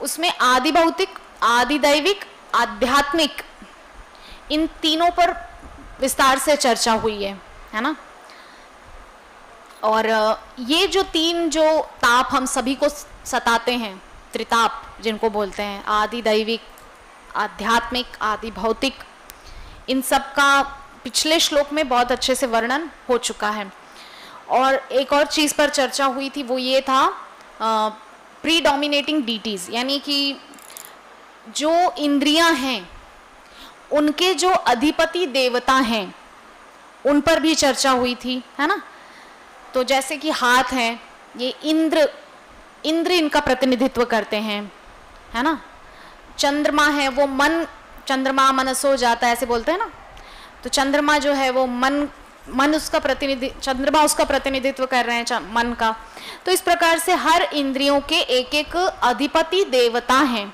उसमें आदि भौतिक, आदि दैविक, आध्यात्मिक, इन तीनों पर विस्तार से चर्चा हुई है ना। और ये जो 3 जो ताप हम सभी को सताते हैं, त्रिताप जिनको बोलते हैं, आदि दैविक, आध्यात्मिक, आदि भौतिक, इन सब का पिछले श्लोक में बहुत अच्छे से वर्णन हो चुका है। और एक और चीज़ पर चर्चा हुई थी, वो ये था प्रीडोमिनेटिंग डीटीज, यानी कि जो इंद्रियां हैं उनके जो अधिपति देवता हैं उन पर भी चर्चा हुई थी, है ना। तो जैसे कि हाथ हैं, ये इंद्र इनका प्रतिनिधित्व करते हैं, है ना। चंद्रमा है वो मन, चंद्रमा मनसो जाता है ऐसे बोलते हैं ना, तो चंद्रमा जो है वो मन उसका चंद्रमा उसका प्रतिनिधित्व कर रहे हैं मन का। तो इस प्रकार से हर इंद्रियों के एक एक अधिपति देवता हैं,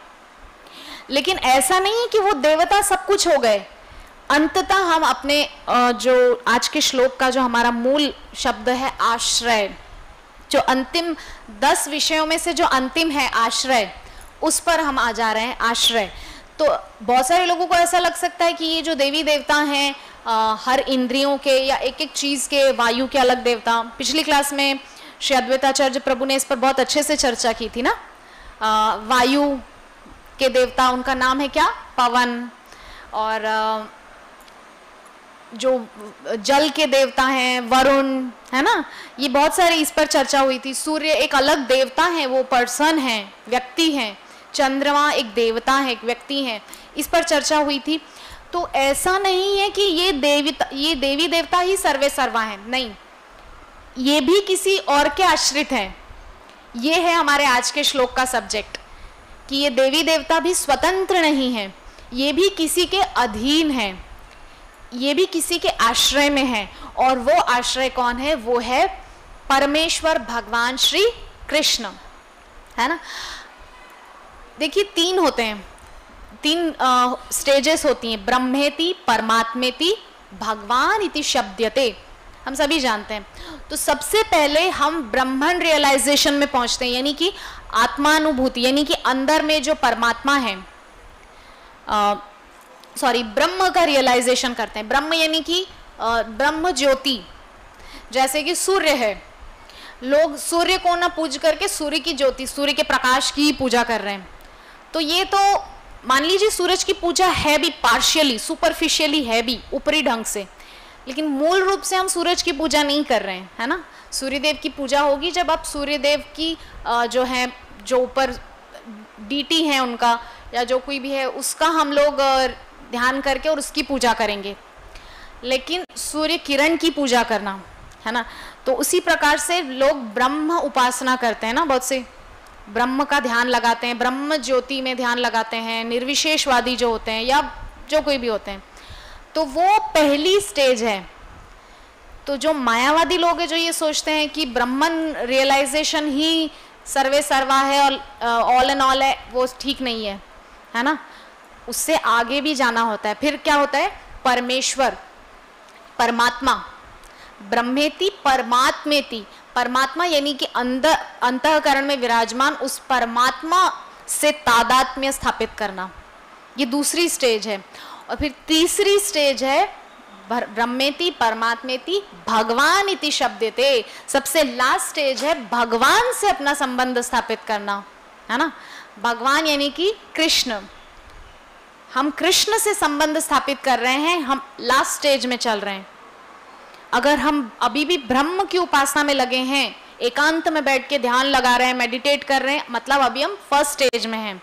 लेकिन ऐसा नहीं है कि वो देवता सब कुछ हो गए। अंततः हम अपने जो आज के श्लोक का जो हमारा मूल शब्द है आश्रय, जो अंतिम 10 विषयों में से जो अंतिम है आश्रय, उस पर हम आ जा रहे हैं। आश्रय तो बहुत सारे लोगों को ऐसा लग सकता है कि ये जो देवी देवता हैं हर इंद्रियों के या एक एक चीज़ के, वायु के अलग देवता, पिछली क्लास में श्री अद्वैताचार्य प्रभु ने इस पर बहुत अच्छे से चर्चा की थी ना। वायु के देवता उनका नाम है क्या, पवन, और जो जल के देवता हैं वरुण, है ना। ये बहुत सारी इस पर चर्चा हुई थी। सूर्य एक अलग देवता है, वो पर्सन है, व्यक्ति है। चंद्रमा एक देवता है, एक व्यक्ति है, इस पर चर्चा हुई थी। तो ऐसा नहीं है कि ये देवी देवता ही सर्वे सर्वा हैं, नहीं, ये भी किसी और के आश्रित हैं। ये है हमारे आज के श्लोक का सब्जेक्ट, कि ये देवी देवता भी स्वतंत्र नहीं है, ये भी किसी के अधीन है, ये भी किसी के आश्रय में है। और वो आश्रय कौन है, वो है परमेश्वर भगवान श्री कृष्ण, है ना। देखिए 3 होते हैं, 3 स्टेजेस होती हैं, ब्रह्मेति, परमात्मेति, भगवान इति शब्दयते, हम सभी जानते हैं। तो सबसे पहले हम ब्रह्मन रियलाइजेशन में पहुंचते हैं, यानी कि आत्मानुभूति, यानी कि अंदर में जो परमात्मा है, ब्रह्म का रियलाइजेशन करते हैं। ब्रह्म यानी कि ब्रह्म ज्योति, जैसे कि सूर्य है, लोग सूर्य को ना पूज करके सूर्य की ज्योति, सूर्य के प्रकाश की ही पूजा कर रहे हैं। तो ये तो मान लीजिए सूरज की पूजा है भी पार्शियली, सुपरफिशियली है भी, ऊपरी ढंग से, लेकिन मूल रूप से हम सूरज की पूजा नहीं कर रहे हैं, है ना। सूर्यदेव की पूजा होगी जब आप सूर्यदेव की जो है, जो ऊपर डीटी है उनका, या जो कोई भी है उसका हम लोग ध्यान करके और उसकी पूजा करेंगे। लेकिन सूर्य किरण की पूजा करना, है ना, तो उसी प्रकार से लोग ब्रह्म उपासना करते हैं ना, बहुत से ब्रह्म का ध्यान लगाते हैं, ब्रह्म ज्योति में ध्यान लगाते हैं, निर्विशेषवादी जो होते हैं या जो कोई भी होते हैं, तो वो पहली स्टेज है। तो जो मायावादी लोग हैं जो ये सोचते हैं कि ब्रह्मन रियलाइजेशन ही सर्वे सर्वा है और ऑल एंड ऑल है, वो ठीक नहीं है ना। उससे आगे भी जाना होता है। फिर क्या होता है, परमेश्वर, परमात्मा, ब्रह्मेति परमात्मेति, परमात्मा यानी कि अंतःकरण में विराजमान उस परमात्मा से तादात्म्य स्थापित करना, ये दूसरी स्टेज है। और फिर तीसरी स्टेज है ब्रह्मेति परमात्मेति भगवान इति शब्दते, सबसे लास्ट स्टेज है भगवान से अपना संबंध स्थापित करना, है ना। भगवान यानी कि कृष्ण, हम कृष्ण से संबंध स्थापित कर रहे हैं, हम लास्ट स्टेज में चल रहे हैं। अगर हम अभी भी ब्रह्म की उपासना में लगे हैं, एकांत में बैठ के ध्यान लगा रहे हैं, मेडिटेट कर रहे हैं, मतलब अभी हम फर्स्ट स्टेज में हैं।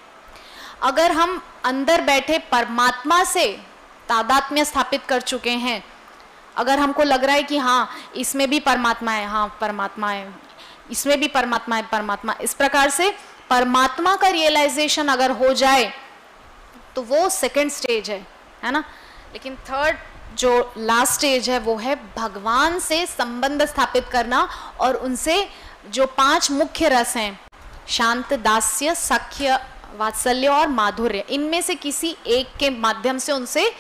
अगर हम अंदर बैठे परमात्मा से तादात्म्य स्थापित कर चुके हैं, अगर हमको लग रहा है कि हाँ इसमें भी परमात्मा है, हाँ परमात्मा है, इसमें भी परमात्मा है, परमात्मा, इस प्रकार से परमात्मा का रियलाइजेशन अगर हो जाए तो वो सेकंड स्टेज है ना। लेकिन थर्ड जो लास्ट स्टेज है वो है भगवान से संबंध स्थापित करना, और उनसे जो 5 मुख्य रस हैं, शांत, दास्य, सख्य, वात्सल्य और माधुर्य, इनमें से किसी एक के माध्यम से उनसे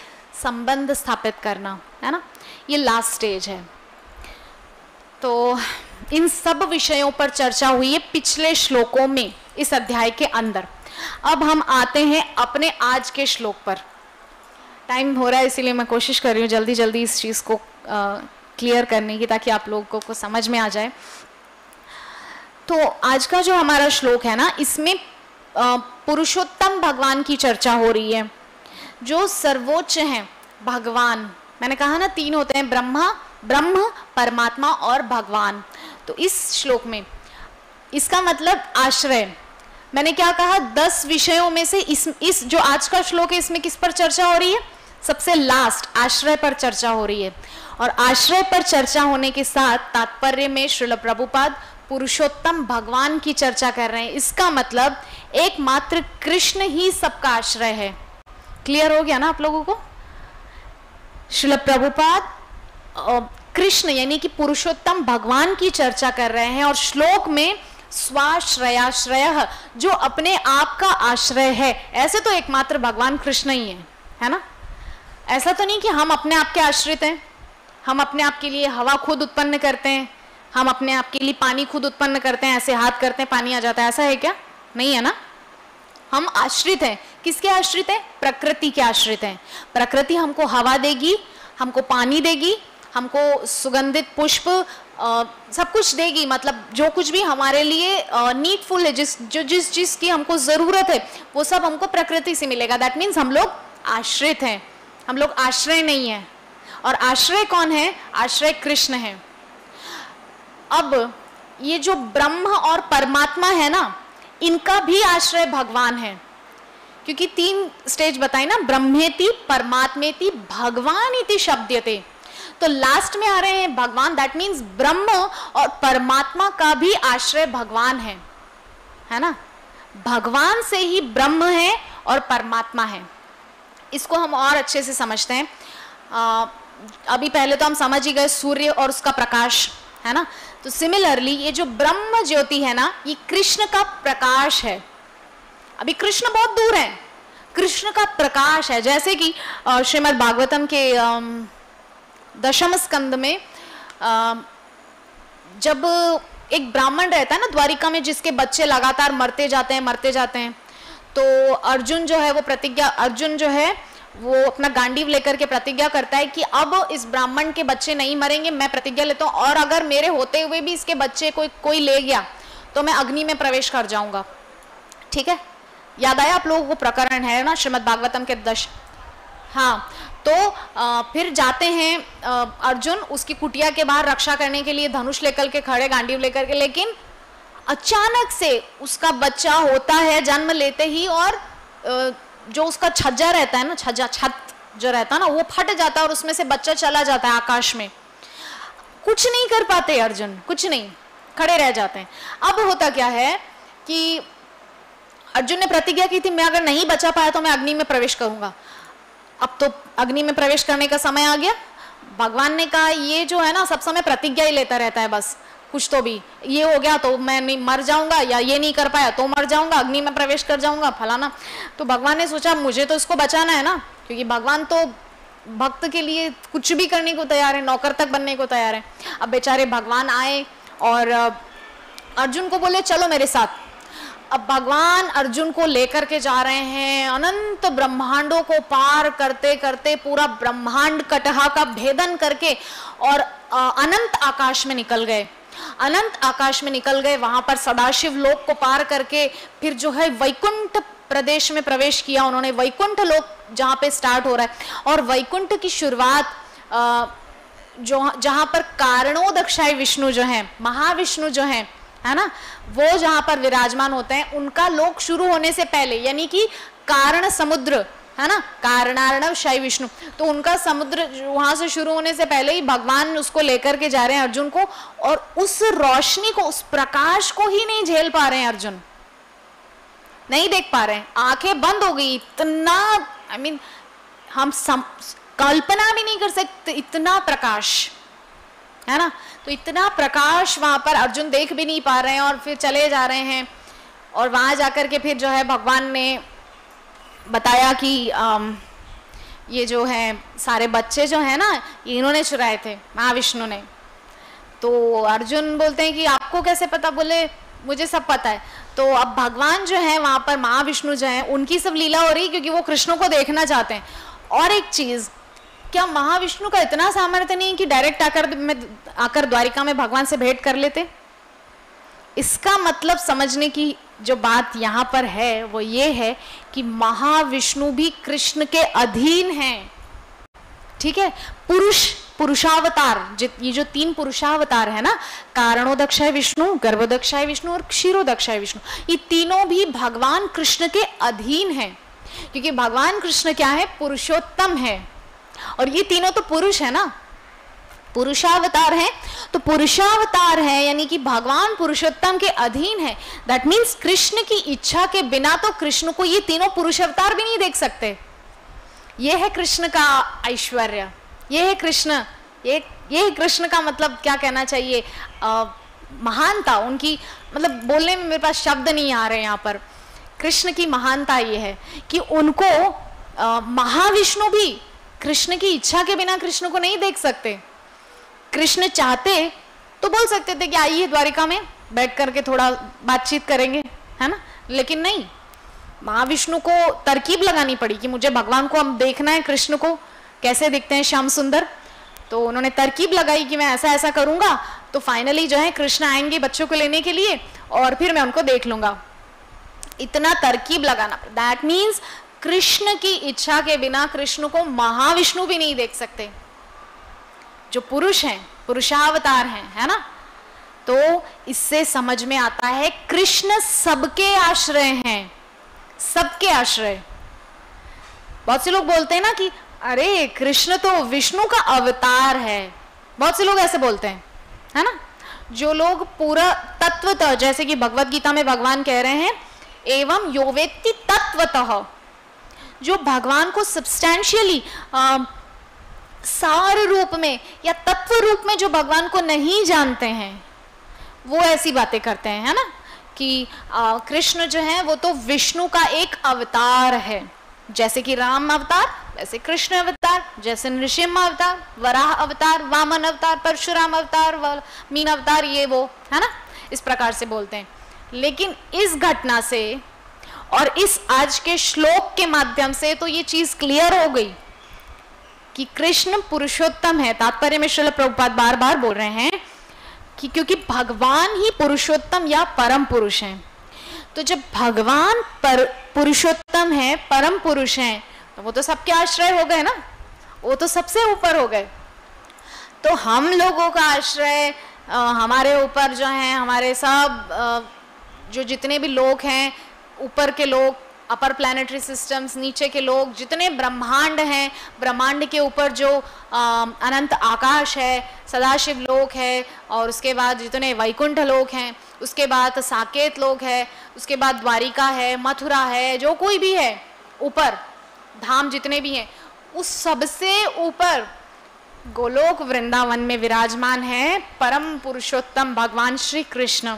संबंध स्थापित करना, है ना, ये लास्ट स्टेज है। तो इन सब विषयों पर चर्चा हुई है पिछले श्लोकों में इस अध्याय के अंदर। अब हम आते हैं अपने आज के श्लोक पर। टाइम हो रहा है इसीलिए मैं कोशिश कर रही हूँ जल्दी जल्दी इस चीज़ को क्लियर करने की, ताकि आप लोगों को समझ में आ जाए। तो आज का जो हमारा श्लोक है ना, इसमें पुरुषोत्तम भगवान की चर्चा हो रही है, जो सर्वोच्च हैं भगवान। मैंने कहा ना 3 होते हैं, ब्रह्म, परमात्मा और भगवान। तो इस श्लोक में इसका मतलब आश्रय, मैंने क्या कहा, 10 विषयों में से इस जो आज का श्लोक है इसमें किस पर चर्चा हो रही है, सबसे लास्ट आश्रय पर चर्चा हो रही है। और आश्रय पर चर्चा होने के साथ तात्पर्य में श्रील प्रभुपाद पुरुषोत्तम भगवान की चर्चा कर रहे हैं। इसका मतलब एकमात्र कृष्ण ही सबका आश्रय है। क्लियर हो गया ना आप लोगों को। श्रील प्रभुपाद कृष्ण यानी कि पुरुषोत्तम भगवान की चर्चा कर रहे हैं, और श्लोक में स्वाश्रयाश्रय, जो अपने आप का आश्रय है। ऐसे तो एकमात्र भगवान कृष्ण ही है ना। ऐसा तो नहीं कि हम अपने आप के आश्रित हैं, हम अपने आप के लिए हवा खुद उत्पन्न करते हैं, हम अपने आप के लिए पानी खुद उत्पन्न करते हैं, ऐसे हाथ करते हैं पानी आ जाता है, ऐसा है क्या? नहीं है ना। हम आश्रित हैं। किसके आश्रित हैं? प्रकृति के आश्रित हैं। प्रकृति हमको हवा देगी, हमको पानी देगी, हमको सुगंधित पुष्प सब कुछ देगी, मतलब जो कुछ भी हमारे लिए नीडफुल है, जिस चीज़ की हमको ज़रूरत है वो सब हमको प्रकृति से मिलेगा। दैट मीन्स हम लोग आश्रित हैं, हम लोग आश्रय नहीं है। और आश्रय कौन है? आश्रय कृष्ण है। अब ये जो ब्रह्म और परमात्मा है ना, इनका भी आश्रय भगवान है, क्योंकि 3 स्टेज बताई ना, ब्रह्मेति परमात्मेति भगवान इति शब्दते। तो लास्ट में आ रहे हैं भगवान, दैट मीन्स ब्रह्म और परमात्मा का भी आश्रय भगवान है ना। भगवान से ही ब्रह्म है और परमात्मा है। इसको हम और अच्छे से समझते हैं। अभी पहले तो हम समझ ही गए सूर्य और उसका प्रकाश, है ना। तो सिमिलरली ये जो ब्रह्म ज्योति है ना, ये कृष्ण का प्रकाश है। अभी कृष्ण बहुत दूर है, कृष्ण का प्रकाश है। जैसे कि श्रीमद् भागवतम के 10वें स्कंद में जब एक ब्राह्मण रहता है ना द्वारिका में, जिसके बच्चे लगातार मरते जाते हैं, तो अर्जुन जो है वो अपना गांडीव लेकर के प्रतिज्ञा करता है कि अब इस ब्राह्मण के बच्चे नहीं मरेंगे, मैं प्रतिज्ञा लेता हूँ, और अगर मेरे होते हुए भी इसके बच्चे कोई ले गया तो मैं अग्नि में प्रवेश कर जाऊंगा। ठीक है। याद आया आप लोगों को? प्रकरण है ना श्रीमद् भागवतम के 10। हाँ, तो फिर जाते हैं अर्जुन उसकी कुटिया के बाहर रक्षा करने के लिए, धनुष लेकर के खड़े, गांडीव लेकर के, लेकिन अचानक से उसका बच्चा होता है जन्म लेते ही, और जो उसका छज्जा रहता है ना, छत जो रहता है ना, वो फट जाता है और उसमें से बच्चा चला जाता है आकाश में। कुछ नहीं कर पाते अर्जुन, कुछ नहीं, खड़े रह जाते हैं। अब होता क्या है कि अर्जुन ने प्रतिज्ञा की थी मैं अगर नहीं बचा पाया तो मैं अग्नि में प्रवेश करूंगा। अब तो अग्नि में प्रवेश करने का समय आ गया। भगवान ने कहा ये जो है ना सब समय प्रतिज्ञा ही लेता रहता है, बस कुछ तो भी, ये हो गया तो मैं नहीं मर जाऊंगा, या ये नहीं कर पाया तो मर जाऊंगा, अग्नि में प्रवेश कर जाऊंगा, फलाना। तो भगवान ने सोचा मुझे तो इसको बचाना है ना, क्योंकि भगवान तो भक्त के लिए कुछ भी करने को तैयार है, नौकर तक बनने को तैयार है। अब बेचारे भगवान आए और अर्जुन को बोले चलो मेरे साथ। अब भगवान अर्जुन को लेकर के जा रहे हैं, अनंत ब्रह्मांडों को पार करते करते, पूरा ब्रह्मांड कटहा का भेदन करके, और अनंत आकाश में निकल गए। अनंत आकाश में निकल गए, वहां पर सदाशिव लोक को पार करके फिर जो है वैकुंठ प्रदेश में प्रवेश किया उन्होंने। वैकुंठ लोक जहाँ पे स्टार्ट हो रहा है, और वैकुंठ की शुरुआत जो जहाँ पर कारणोदक्षाय विष्णु जो है, महाविष्णु जो है ना, वो जहाँ पर विराजमान होते हैं, उनका लोक शुरू होने से पहले, यानी कि कारण समुद्र है ना, कारणार्णव शाही विष्णु, तो उनका समुद्र वहां से शुरू होने से पहले ही भगवान उसको लेकर के जा रहे हैं अर्जुन को, और उस रोशनी को, उस प्रकाश को ही नहीं झेल पा रहे हैं अर्जुन, नहीं देख पा रहे हैं, आंखें बंद हो गई। इतना हम कल्पना भी नहीं कर सकते, इतना प्रकाश है ना। तो इतना प्रकाश वहां पर अर्जुन देख भी नहीं पा रहे हैं, और फिर चले जा रहे हैं। और वहां जाकर के फिर जो है भगवान ने बताया कि ये जो है सारे बच्चे जो है ना, इन्होंने चुराए थे, महाविष्णु ने। तो अर्जुन बोलते हैं कि आपको कैसे पता? बोले मुझे सब पता है। तो अब भगवान जो है वहां पर, महाविष्णु जो है, उनकी सब लीला हो रही क्योंकि वो कृष्ण को देखना चाहते हैं। और एक चीज, क्या महाविष्णु का इतना सामर्थ्य नहीं कि डायरेक्ट आकर द्वारिका में भगवान से भेंट कर लेते? इसका मतलब समझने की जो बात यहाँ पर है वो ये है कि महाविष्णु भी कृष्ण के अधीन हैं, ठीक है। पुरुषावतार, ये जो 3 पुरुषावतार है ना, कारणोदक्षाय विष्णु, गर्भोदक्षाय विष्णु और क्षीरोदक्षाय विष्णु, ये तीनों भी भगवान कृष्ण के अधीन हैं, क्योंकि भगवान कृष्ण क्या है? पुरुषोत्तम है, और ये तीनों तो पुरुष है ना, पुरुषावतार है। तो पुरुषावतार है यानी कि भगवान पुरुषोत्तम के अधीन है। दैट मीन्स कृष्ण की इच्छा के बिना तो कृष्ण को ये तीनों पुरुषावतार भी नहीं देख सकते। ये है कृष्ण का ऐश्वर्य, ये है कृष्ण, ये कृष्ण का मतलब क्या कहना चाहिए, महानता उनकी, मतलब बोलने में मेरे पास शब्द नहीं आ रहे यहाँ पर। कृष्ण की महानता ये है कि उनको महाविष्णु भी कृष्ण की इच्छा के बिना कृष्ण को नहीं देख सकते। कृष्ण चाहते तो बोल सकते थे कि आइए द्वारिका में बैठ करके थोड़ा बातचीत करेंगे, है ना, लेकिन नहीं, महाविष्णु को तरकीब लगानी पड़ी कि मुझे भगवान को हम देखना है, कृष्ण को कैसे दिखते हैं श्याम सुंदर। तो उन्होंने तरकीब लगाई कि मैं ऐसा ऐसा करूंगा, तो फाइनली जो है कृष्ण आएंगे बच्चों को लेने के लिए, और फिर मैं उनको देख लूंगा। इतना तरकीब लगाना, दैट मीन्स कृष्ण की इच्छा के बिना कृष्ण को महाविष्णु भी नहीं देख सकते, जो पुरुष हैं, पुरुषावतार हैं, है ना। तो इससे समझ में आता है कृष्ण सबके आश्रय हैं, सबके आश्रय। बहुत से लोग बोलते हैं ना कि अरे कृष्ण तो विष्णु का अवतार है, बहुत से लोग ऐसे बोलते हैं, है ना। जो लोग पूरा तत्वतः, जैसे कि भगवत गीता में भगवान कह रहे हैं, एवं यो वेत्ति तत्वतः, जो भगवान को सब्सटैंशियली सार रूप में या तत्व रूप में जो भगवान को नहीं जानते हैं, वो ऐसी बातें करते हैं, है ना, कि कृष्ण जो है वो तो विष्णु का एक अवतार है, जैसे कि राम अवतार वैसे कृष्ण अवतार, जैसे नृसिंह अवतार, वराह अवतार, वामन अवतार, परशुराम अवतार, मीन अवतार, ये वो, है ना, इस प्रकार से बोलते हैं। लेकिन इस घटना से और इस आज के श्लोक के माध्यम से तो ये चीज क्लियर हो गई कि कृष्ण पुरुषोत्तम है। तात्पर्य में श्रील प्रभुपाद बार बार बोल रहे हैं कि क्योंकि भगवान ही पुरुषोत्तम या परम पुरुष हैं, तो जब भगवान पुरुषोत्तम है, परम पुरुष हैं, तो वो तो सबके आश्रय हो गए ना, वो तो सबसे ऊपर हो गए। तो हम लोगों का आश्रय हमारे ऊपर जो है, हमारे सब जो जितने भी लोग हैं, ऊपर के लोग, अपर प्लैनेटरी सिस्टम्स, नीचे के लोग, जितने ब्रह्मांड हैं, ब्रह्मांड के ऊपर जो अनंत आकाश है, सदाशिव लोक है, और उसके बाद जितने वैकुंठ लोक हैं, उसके बाद साकेत लोक है, उसके बाद द्वारिका है, मथुरा है, जो कोई भी है ऊपर धाम जितने भी हैं, उस सबसे ऊपर गोलोक वृंदावन में विराजमान है परम पुरुषोत्तम भगवान श्री कृष्ण,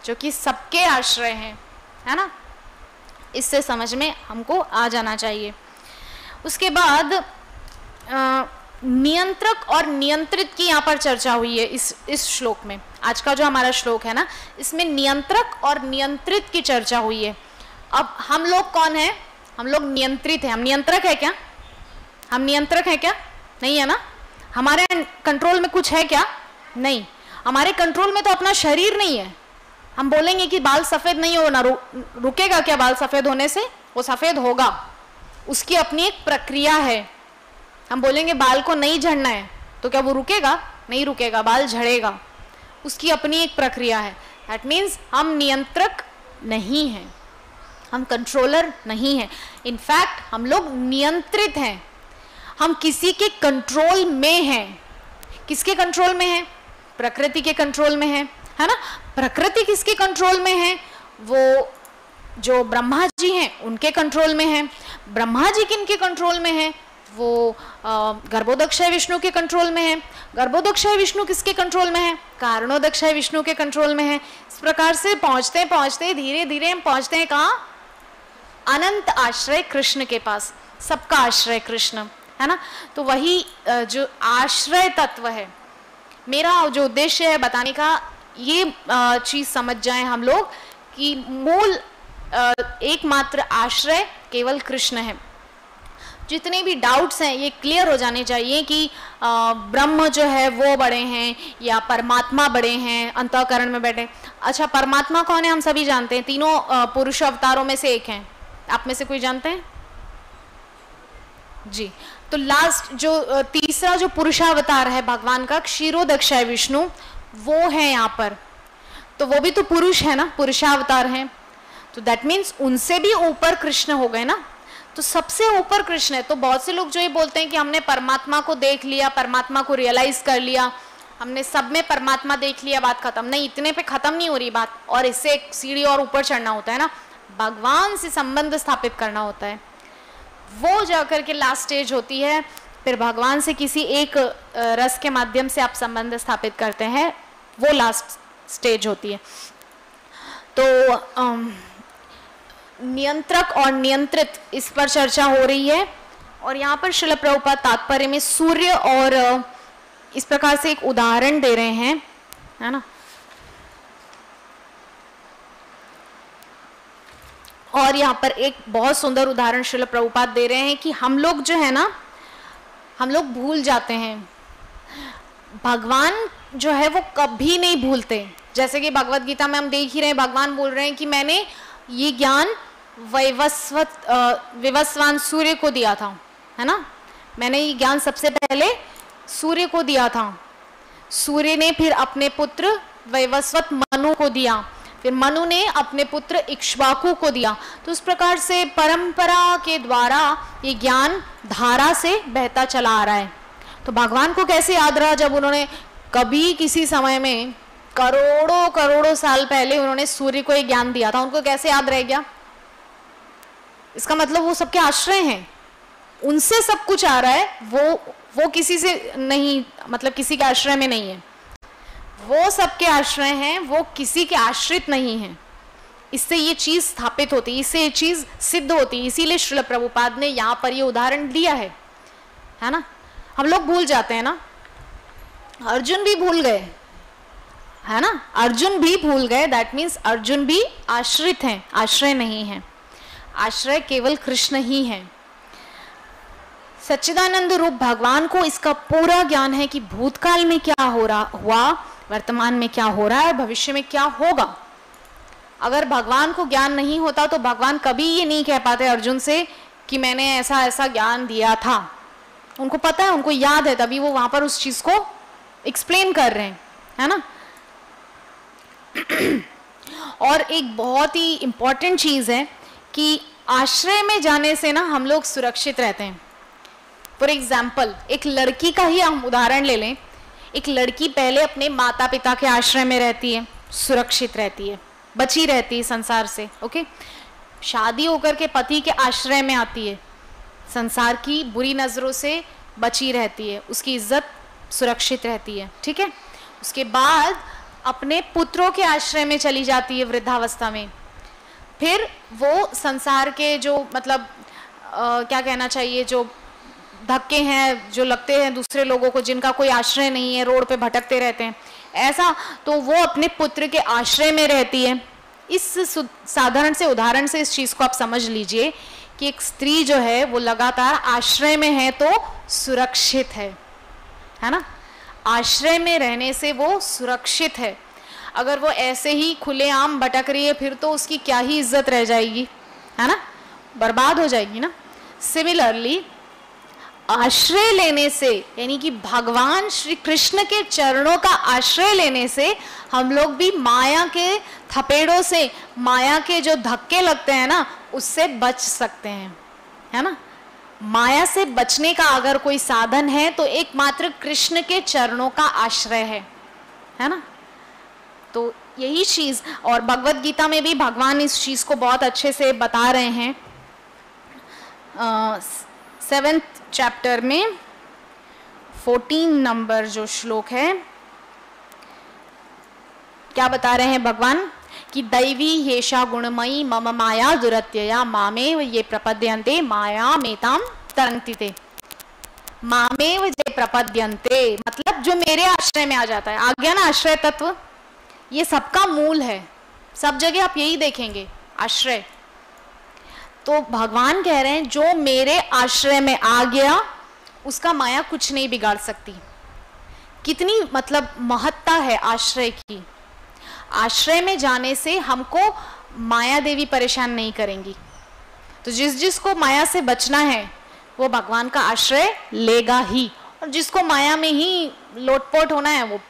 जो कि सबके आश्रय हैं, है ना। इससे समझ में हमको आ जाना चाहिए। उसके बाद नियंत्रक और नियंत्रित की यहाँ पर चर्चा हुई है इस श्लोक में। आज का जो हमारा श्लोक है ना, इसमें नियंत्रक और नियंत्रित की चर्चा हुई है। अब हम लोग कौन है? हम लोग नियंत्रित हैं। हम नियंत्रक है क्या? हम नियंत्रक है क्या? नहीं है ना। हमारे कंट्रोल में कुछ है क्या? नहीं। हमारे कंट्रोल में तो अपना शरीर नहीं है। हम बोलेंगे कि बाल सफेद नहीं होना, रुकेगा क्या बाल सफेद होने से? वो सफेद होगा, उसकी अपनी एक प्रक्रिया है। हम बोलेंगे बाल को नहीं झड़ना है, तो क्या वो रुकेगा? नहीं रुकेगा, बाल झड़ेगा, उसकी अपनी एक प्रक्रिया है। दैट मीन्स हम नियंत्रक नहीं हैं, हम कंट्रोलर नहीं हैं। इनफैक्ट हम लोग नियंत्रित हैं, हम किसी के कंट्रोल में हैं। किसके कंट्रोल में है? प्रकृति के कंट्रोल में है ना। प्रकृति किसके कंट्रोल में है? वो जो ब्रह्मा जी हैं उनके कंट्रोल में है। ब्रह्मा जी किनके कंट्रोल में है? वो गर्भोदक्षय विष्णु के कंट्रोल में है। गर्भोदक्षय विष्णु किसके कंट्रोल में है? कारणोदक्षय विष्णु के कंट्रोल में है। इस प्रकार से पहुंचते पहुंचते धीरे धीरे हम पहुंचते हैं कहाँ? अनंत आश्रय कृष्ण के पास। सबका आश्रय कृष्ण, है ना। तो वही जो आश्रय तत्व है, मेरा जो उद्देश्य है बताने का, ये चीज समझ जाएं हम लोग कि मूल एकमात्र आश्रय केवल कृष्ण है। जितने भी डाउट्स हैं ये क्लियर हो जाने चाहिए कि ब्रह्म जो है वो बड़े हैं या परमात्मा बड़े हैं अंतःकरण में बैठे। अच्छा, परमात्मा कौन है? हम सभी जानते हैं, तीनों पुरुष अवतारों में से एक हैं। आप में से कोई जानते हैं? जी। तो लास्ट जो तीसरा जो पुरुषावतार है भगवान का, क्षीरोदक्षय विष्णु, वो है यहाँ पर। तो वो भी तो पुरुष है ना, पुरुषावतार हैं। तो दैट मीन्स उनसे भी ऊपर कृष्ण हो गए ना। तो सबसे ऊपर कृष्ण है। तो बहुत से लोग जो ये बोलते हैं कि हमने परमात्मा को देख लिया, परमात्मा को रियलाइज कर लिया, हमने सब में परमात्मा देख लिया, बात खत्म। नहीं, इतने पे खत्म नहीं हो रही बात, और इससे एक सीढ़ी और ऊपर चढ़ना होता है ना, भगवान से संबंध स्थापित करना होता है। वो जाकर के लास्ट स्टेज होती है। फिर भगवान से किसी एक रस के माध्यम से आप संबंध स्थापित करते हैं, वो लास्ट स्टेज होती है। तो नियंत्रक और नियंत्रित, इस पर चर्चा हो रही है। और यहाँ पर श्रील प्रभुपाद तात्पर्य में सूर्य और इस प्रकार से एक उदाहरण दे रहे हैं, है ना। और यहाँ पर एक बहुत सुंदर उदाहरण श्रील प्रभुपाद दे रहे हैं कि हम लोग जो है ना, हम लोग भूल जाते हैं। भगवान जो है वो कभी नहीं भूलते। जैसे कि भगवत गीता में हम देख ही रहे हैं, भगवान बोल रहे हैं कि मैंने ये ज्ञान विवस्वान सूर्य को दिया था, है ना। मैंने ये ज्ञान सबसे पहले सूर्य को दिया था। सूर्य ने फिर अपने पुत्र वैवस्वत मनु को दिया, फिर मनु ने अपने पुत्र इक्ष्वाकु को दिया। तो इस प्रकार से परंपरा के द्वारा ये ज्ञान धारा से बहता चला आ रहा है। तो भगवान को कैसे याद रहा जब उन्होंने कभी किसी समय में करोड़ों करोड़ों साल पहले उन्होंने सूर्य को ये ज्ञान दिया था, उनको कैसे याद रह गया? इसका मतलब वो सबके आश्रय हैं, उनसे सब कुछ आ रहा है। वो किसी से नहीं, मतलब किसी के आश्रय में नहीं है, वो सबके आश्रय हैं, वो किसी के आश्रित नहीं हैं। इससे ये चीज स्थापित होती है, इससे ये चीज सिद्ध होती है। इसीलिए श्रील प्रभुपाद ने यहाँ पर ये उदाहरण दिया है ना। हम लोग भूल जाते हैं ना, अर्जुन भी भूल गए, है ना। अर्जुन भी भूल गए, दैट मीन्स अर्जुन भी आश्रित हैं, आश्रय नहीं है। आश्रय केवल कृष्ण ही है। सच्चिदानंद रूप भगवान को इसका पूरा ज्ञान है कि भूतकाल में क्या हो रहा हुआ, वर्तमान में क्या हो रहा है, भविष्य में क्या होगा। अगर भगवान को ज्ञान नहीं होता तो भगवान कभी ये नहीं कह पाते अर्जुन से कि मैंने ऐसा ऐसा ज्ञान दिया था। उनको पता है, उनको याद है, तभी वो वहां पर उस चीज को एक्सप्लेन कर रहे हैं, है ना। और एक बहुत ही इंपॉर्टेंट चीज है कि आश्रय में जाने से ना हम लोग सुरक्षित रहते हैं। फॉर एग्जाम्पल, एक लड़की का ही हम उदाहरण ले लें। एक लड़की पहले अपने माता पिता के आश्रय में रहती है, सुरक्षित रहती है, बची रहती है संसार से, ओके। शादी होकर के पति के आश्रय में आती है, संसार की बुरी नजरों से बची रहती है, उसकी इज्जत सुरक्षित रहती है, ठीक है। उसके बाद अपने पुत्रों के आश्रय में चली जाती है वृद्धावस्था में। फिर वो संसार के जो मतलब क्या कहना चाहिए, जो धक्के हैं जो लगते हैं दूसरे लोगों को, जिनका कोई आश्रय नहीं है, रोड पे भटकते रहते हैं, ऐसा, तो वो अपने पुत्र के आश्रय में रहती है। इस साधारण से उदाहरण से इस चीज को आप समझ लीजिए कि एक स्त्री जो है वो लगातार आश्रय में है तो सुरक्षित है ना। आश्रय में रहने से वो सुरक्षित है। अगर वो ऐसे ही खुलेआम भटक रही है फिर तो उसकी क्या ही इज्जत रह जाएगी, है ना, बर्बाद हो जाएगी ना। सिमिलरली आश्रय लेने से, यानी कि भगवान श्री कृष्ण के चरणों का आश्रय लेने से हम लोग भी माया के थपेड़ों से, माया के जो धक्के लगते हैं ना, उससे बच सकते हैं, है ना। माया से बचने का अगर कोई साधन है तो एकमात्र कृष्ण के चरणों का आश्रय है ना। तो यही चीज, और भगवत गीता में भी भगवान इस चीज को बहुत अच्छे से बता रहे हैं। 7th चैप्टर में 14 नंबर जो श्लोक है, क्या बता रहे हैं भगवान कि दैवी येषा गुणमयी मम माया दुरत्यया मामेव ये प्रपद्यन्ते माया मेताम तरन्ति ते। मामेव ये प्रपद्यन्ते मतलब जो मेरे आश्रय में आ जाता है। आ गया ना आश्रय तत्व, ये सबका मूल है, सब जगह आप यही देखेंगे, आश्रय। तो भगवान कह रहे हैं जो मेरे आश्रय में आ गया उसका माया कुछ नहीं बिगाड़ सकती। कितनी मतलब महत्ता है आश्रय की। आश्रय में जाने से हमको माया देवी परेशान नहीं करेंगी। तो जिसको माया से बचना है वो भगवान का आश्रय लेगा ही, और जिसको माया में ही लोटपोट होना है वो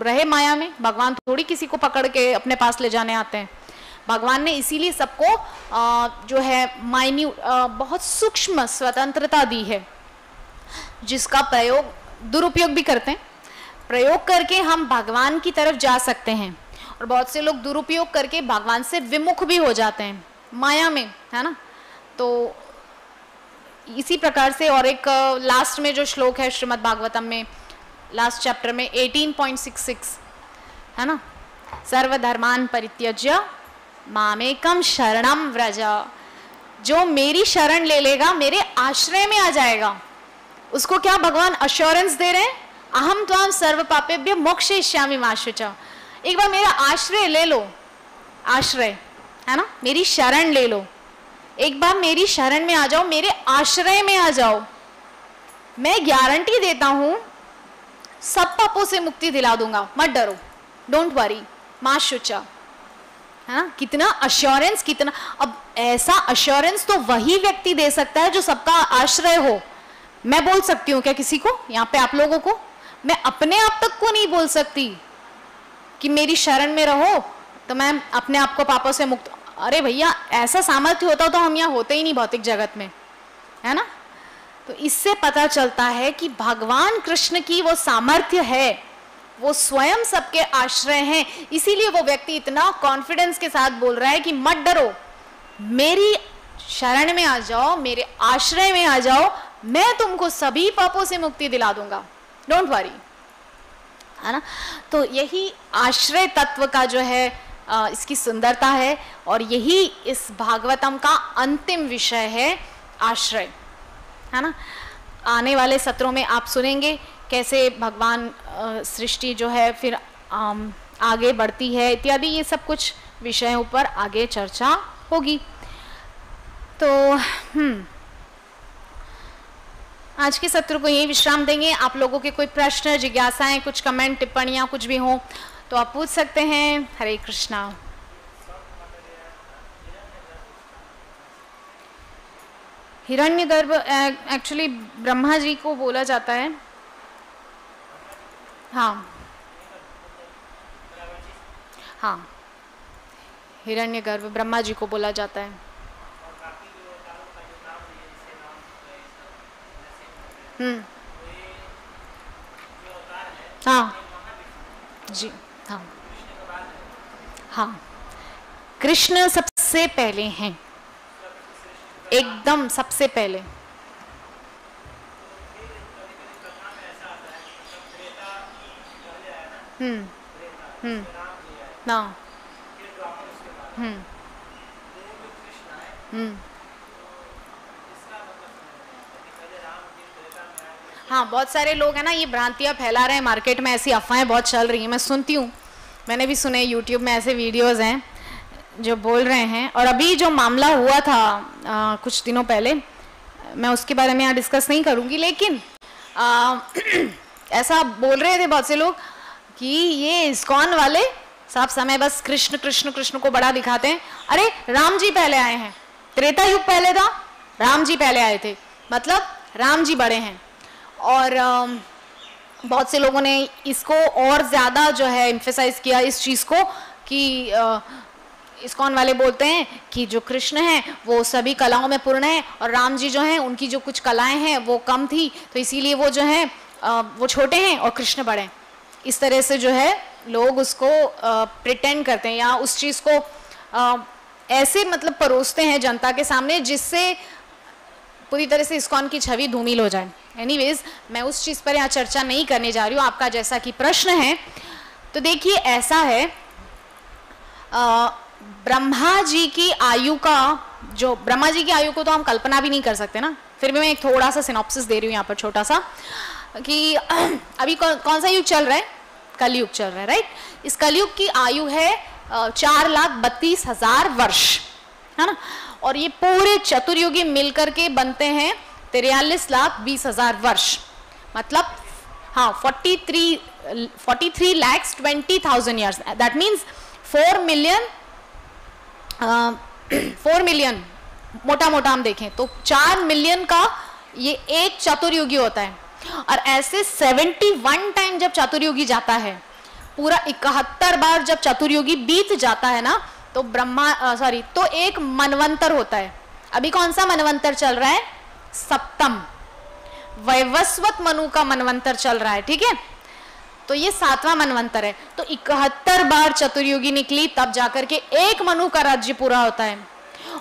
रहे माया में। भगवान थोड़ी किसी को पकड़ के अपने पास ले जाने आते हैं। भगवान ने इसीलिए सबको जो है माइन्यूट बहुत सूक्ष्म स्वतंत्रता दी है, जिसका प्रयोग दुरुपयोग भी करते हैं। प्रयोग करके हम भगवान की तरफ जा सकते हैं, और बहुत से लोग दुरुपयोग करके भगवान से विमुख भी हो जाते हैं माया में, है ना। तो इसी प्रकार से, और एक लास्ट में जो श्लोक है श्रीमद् भागवतम में लास्ट चैप्टर में 18.66 है ना, सर्वधर्मान परित्यज्य मामेकम शरणम व्रज। जो मेरी शरण ले लेगा, मेरे आश्रय में आ जाएगा, उसको क्या भगवान अश्योरेंस दे रहे हैं, अहम त्वाम सर्व पापेभ्य मोक्षयिष्यामि मा शुचा। एक बार मेरा आश्रय ले लो, आश्रय है ना, मेरी शरण ले लो, एक बार मेरी शरण में आ जाओ, मेरे आश्रय में आ जाओ, मैं गारंटी देता हूं सब पापों से मुक्ति दिला दूंगा, मत डरो, डोंट वरी, मा शुचा, है ना। कितना अश्योरेंस, कितना। अब ऐसा अश्योरेंस तो वही व्यक्ति दे सकता है जो सबका आश्रय हो। मैं बोल सकती हूँ क्या किसी को, यहाँ पे आप लोगों को? मैं अपने आप तक को नहीं बोल सकती कि मेरी शरण में रहो तो मैं अपने आप को पापों से मुक्त। अरे भैया, ऐसा सामर्थ्य होता तो हम यहाँ होते ही नहीं भौतिक जगत में, है ना। तो इससे पता चलता है कि भगवान कृष्ण की वो सामर्थ्य है, वो स्वयं सबके आश्रय हैं। इसीलिए वो व्यक्ति इतना कॉन्फिडेंस के साथ बोल रहा है कि मत डरो, मेरी शरण में आ जाओ, मेरे आश्रय में आ जाओ, मैं तुमको सभी पापों से मुक्ति दिला दूंगा, डोंट वरी, है ना। तो यही आश्रय तत्व का जो है इसकी सुंदरता है, और यही इस भागवतम का अंतिम विषय है, आश्रय, है ना। आने वाले सत्रों में आप सुनेंगे कैसे भगवान सृष्टि जो है फिर आगे बढ़ती है इत्यादि, ये सब कुछ विषयों पर आगे चर्चा होगी। तो आज के सत्र को यही विश्राम देंगे। आप लोगों के कोई प्रश्न, जिज्ञासाएं, कुछ कमेंट, टिप्पणियां कुछ भी हो तो आप पूछ सकते हैं। हरे कृष्णा। हिरण्यगर्भ एक्चुअली ब्रह्मा जी को बोला जाता है। हाँ हाँ, हिरण्यगर्भ ब्रह्मा जी को बोला जाता है। हाँ जी, हाँ हाँ, कृष्ण सबसे पहले हैं, एकदम सबसे पहले। ना हाँ, बहुत सारे लोग हैं ना, ये भ्रांतियाँ फैला रहे हैं मार्केट में, ऐसी अफवाहें बहुत चल रही हैं, मैं सुनती हूँ, मैंने भी सुने, यूट्यूब में ऐसे वीडियोस हैं जो बोल रहे हैं। और अभी जो मामला हुआ था कुछ दिनों पहले, मैं उसके बारे में यहाँ डिस्कस नहीं करूँगी, लेकिन ऐसा बोल रहे थे बहुत से लोग कि ये इस्कॉन वाले सब समय बस कृष्ण कृष्ण कृष्ण को बड़ा दिखाते हैं। अरे राम जी पहले आए हैं, त्रेता युग पहले था, राम जी पहले आए थे, मतलब राम जी बड़े हैं। और बहुत से लोगों ने इसको और ज़्यादा जो है एम्फेसाइज किया इस चीज़ को कि इस्कॉन वाले बोलते हैं कि जो कृष्ण हैं वो सभी कलाओं में पूर्ण है और राम जी जो हैं उनकी जो कुछ कलाएं हैं वो कम थी, तो इसीलिए वो जो हैं वो छोटे हैं और कृष्ण बड़े हैं। इस तरह से जो है लोग उसको प्रिटेंड करते हैं या उस चीज़ को ऐसे मतलब परोसते हैं जनता के सामने जिससे पूरी तरह से इस्कॉन की छवि धूमिल हो जाए। एनीवेज, मैं उस चीज़ पर यहाँ चर्चा नहीं करने जा रही हूँ, आपका जैसा कि प्रश्न है। तो देखिए ऐसा है, ब्रह्मा जी की आयु का, जो ब्रह्मा जी की आयु को तो हम कल्पना भी नहीं कर सकते ना, फिर भी मैं एक थोड़ा सा सिनॉप्सिस दे रही हूँ यहाँ पर छोटा सा, कि अभी कौन सा युग चल रहा है? कलयुग चल रहा है, राइट। इस कलयुग की आयु है 4,32,000 वर्ष, है ना। और ये पूरे चतुर्युगी मिलकर के बनते हैं 43,20,000 वर्ष, मतलब हाँ 43,20,000 ईयर्स। दैट मीन्स 4 मिलियन मोटा मोटा हम देखें तो 4 मिलियन का ये एक चतुर्युगी होता है। और ऐसे 71 टाइम जब चतुर्युगी जाता है, पूरा 71 बार जब चतुर्युगी बीत जाता है ना, तो तो एक मनवंतर होता है। अभी कौन सा मनवंतर चल रहा है? सप्तम वैवस्वत मनु का मनवंतर चल रहा है, ठीक है। तो ये 7वां मनवंतर है। तो 71 बार चतुर्युगी निकली तब जाकर के एक मनु का राज्य पूरा होता है।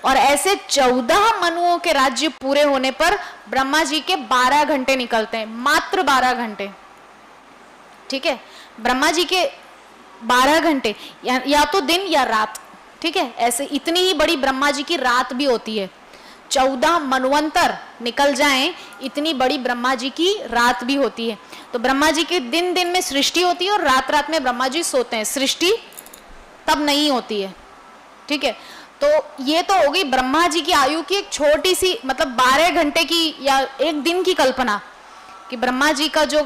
और ऐसे 14 मनुओं के राज्य पूरे होने पर ब्रह्मा जी के 12 घंटे निकलते हैं, मात्र 12 घंटे, ठीक है। ब्रह्मा जी के 12 घंटे या तो दिन या रात, ठीक है। ऐसे इतनी ही बड़ी ब्रह्मा जी की रात भी होती है, 14 मनवंतर निकल जाएं इतनी बड़ी ब्रह्मा जी की रात भी होती है। तो ब्रह्मा जी के दिन दिन में सृष्टि होती है और रात रात में ब्रह्मा जी सोते हैं, सृष्टि तब नहीं होती है, ठीक है। तो ये तो हो गई ब्रह्मा जी की आयु की एक छोटी सी, मतलब 12 घंटे की या एक दिन की कल्पना, कि ब्रह्मा जी का जो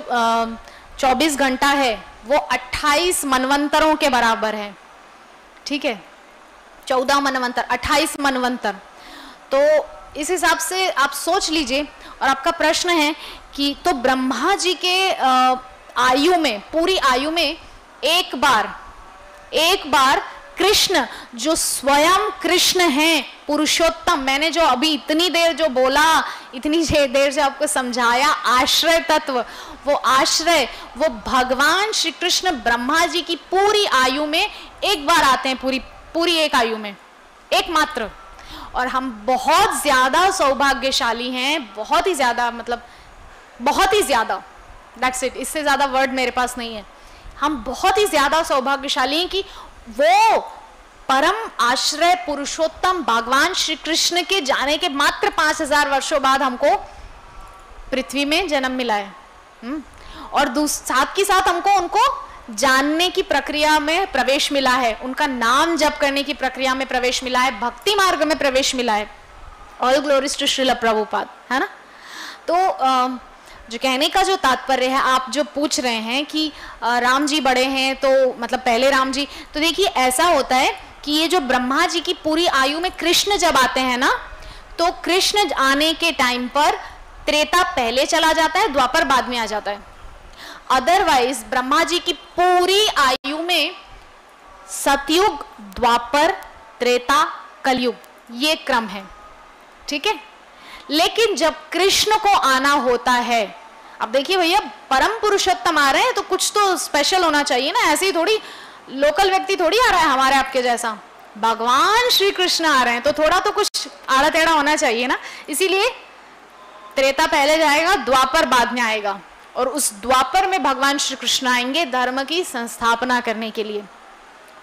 24 घंटा है वो 28 मनवंतरों के बराबर है, ठीक है। 14 मनवंतर, 28 मनवंतर। तो इस हिसाब से आप सोच लीजिए। और आपका प्रश्न है कि तो ब्रह्मा जी के आयु में, पूरी आयु में एक बार कृष्ण, जो स्वयं कृष्ण हैं, पुरुषोत्तम, मैंने जो अभी इतनी देर जो बोला, इतनी देर से आपको समझाया, आश्रय तत्व, वो आश्रय, वो भगवान श्री कृष्ण ब्रह्मा जी की पूरी आयु में एक बार आते हैं, पूरी एक आयु में, एकमात्र। और हम बहुत ज्यादा सौभाग्यशाली हैं, बहुत ही ज्यादा, मतलब बहुत ही ज्यादा, दैट्स इट, इससे ज्यादा वर्ड मेरे पास नहीं है। हम बहुत ही ज्यादा सौभाग्यशाली हैं कि वो परम आश्रय पुरुषोत्तम भगवान श्री कृष्ण के जाने के मात्र 5,000 वर्षों बाद हमको पृथ्वी में जन्म मिला है। और साथ के साथ हमको उनको जानने की प्रक्रिया में प्रवेश मिला है, उनका नाम जप करने की प्रक्रिया में प्रवेश मिला है, भक्ति मार्ग में प्रवेश मिला है। All glories to Srila Prabhupada, है ना। तो जो कहने का जो तात्पर्य है, आप जो पूछ रहे हैं कि राम जी बड़े हैं तो मतलब पहले राम जी, तो देखिए ऐसा होता है कि ये जो ब्रह्मा जी की पूरी आयु में कृष्ण जब आते हैं ना, तो कृष्ण आने के टाइम पर त्रेता पहले चला जाता है, द्वापर बाद में आ जाता है। अदरवाइज ब्रह्मा जी की पूरी आयु में सतयुग, द्वापर, त्रेता, कलयुग, ये क्रम है, ठीक है। लेकिन जब कृष्ण को आना होता है, अब देखिए भैया, परम पुरुषोत्तम आ रहे हैं तो कुछ तो स्पेशल होना चाहिए ना, ऐसे ही थोड़ी लोकल व्यक्ति थोड़ी आ रहा है हमारे आपके जैसा, भगवान श्री कृष्ण आ रहे हैं तो थोड़ा तो कुछ आड़ा टेढ़ा होना चाहिए ना। इसीलिए त्रेता पहले जाएगा, द्वापर बाद में आएगा, और उस द्वापर में भगवान श्री कृष्ण आएंगे धर्म की संस्थापना करने के लिए,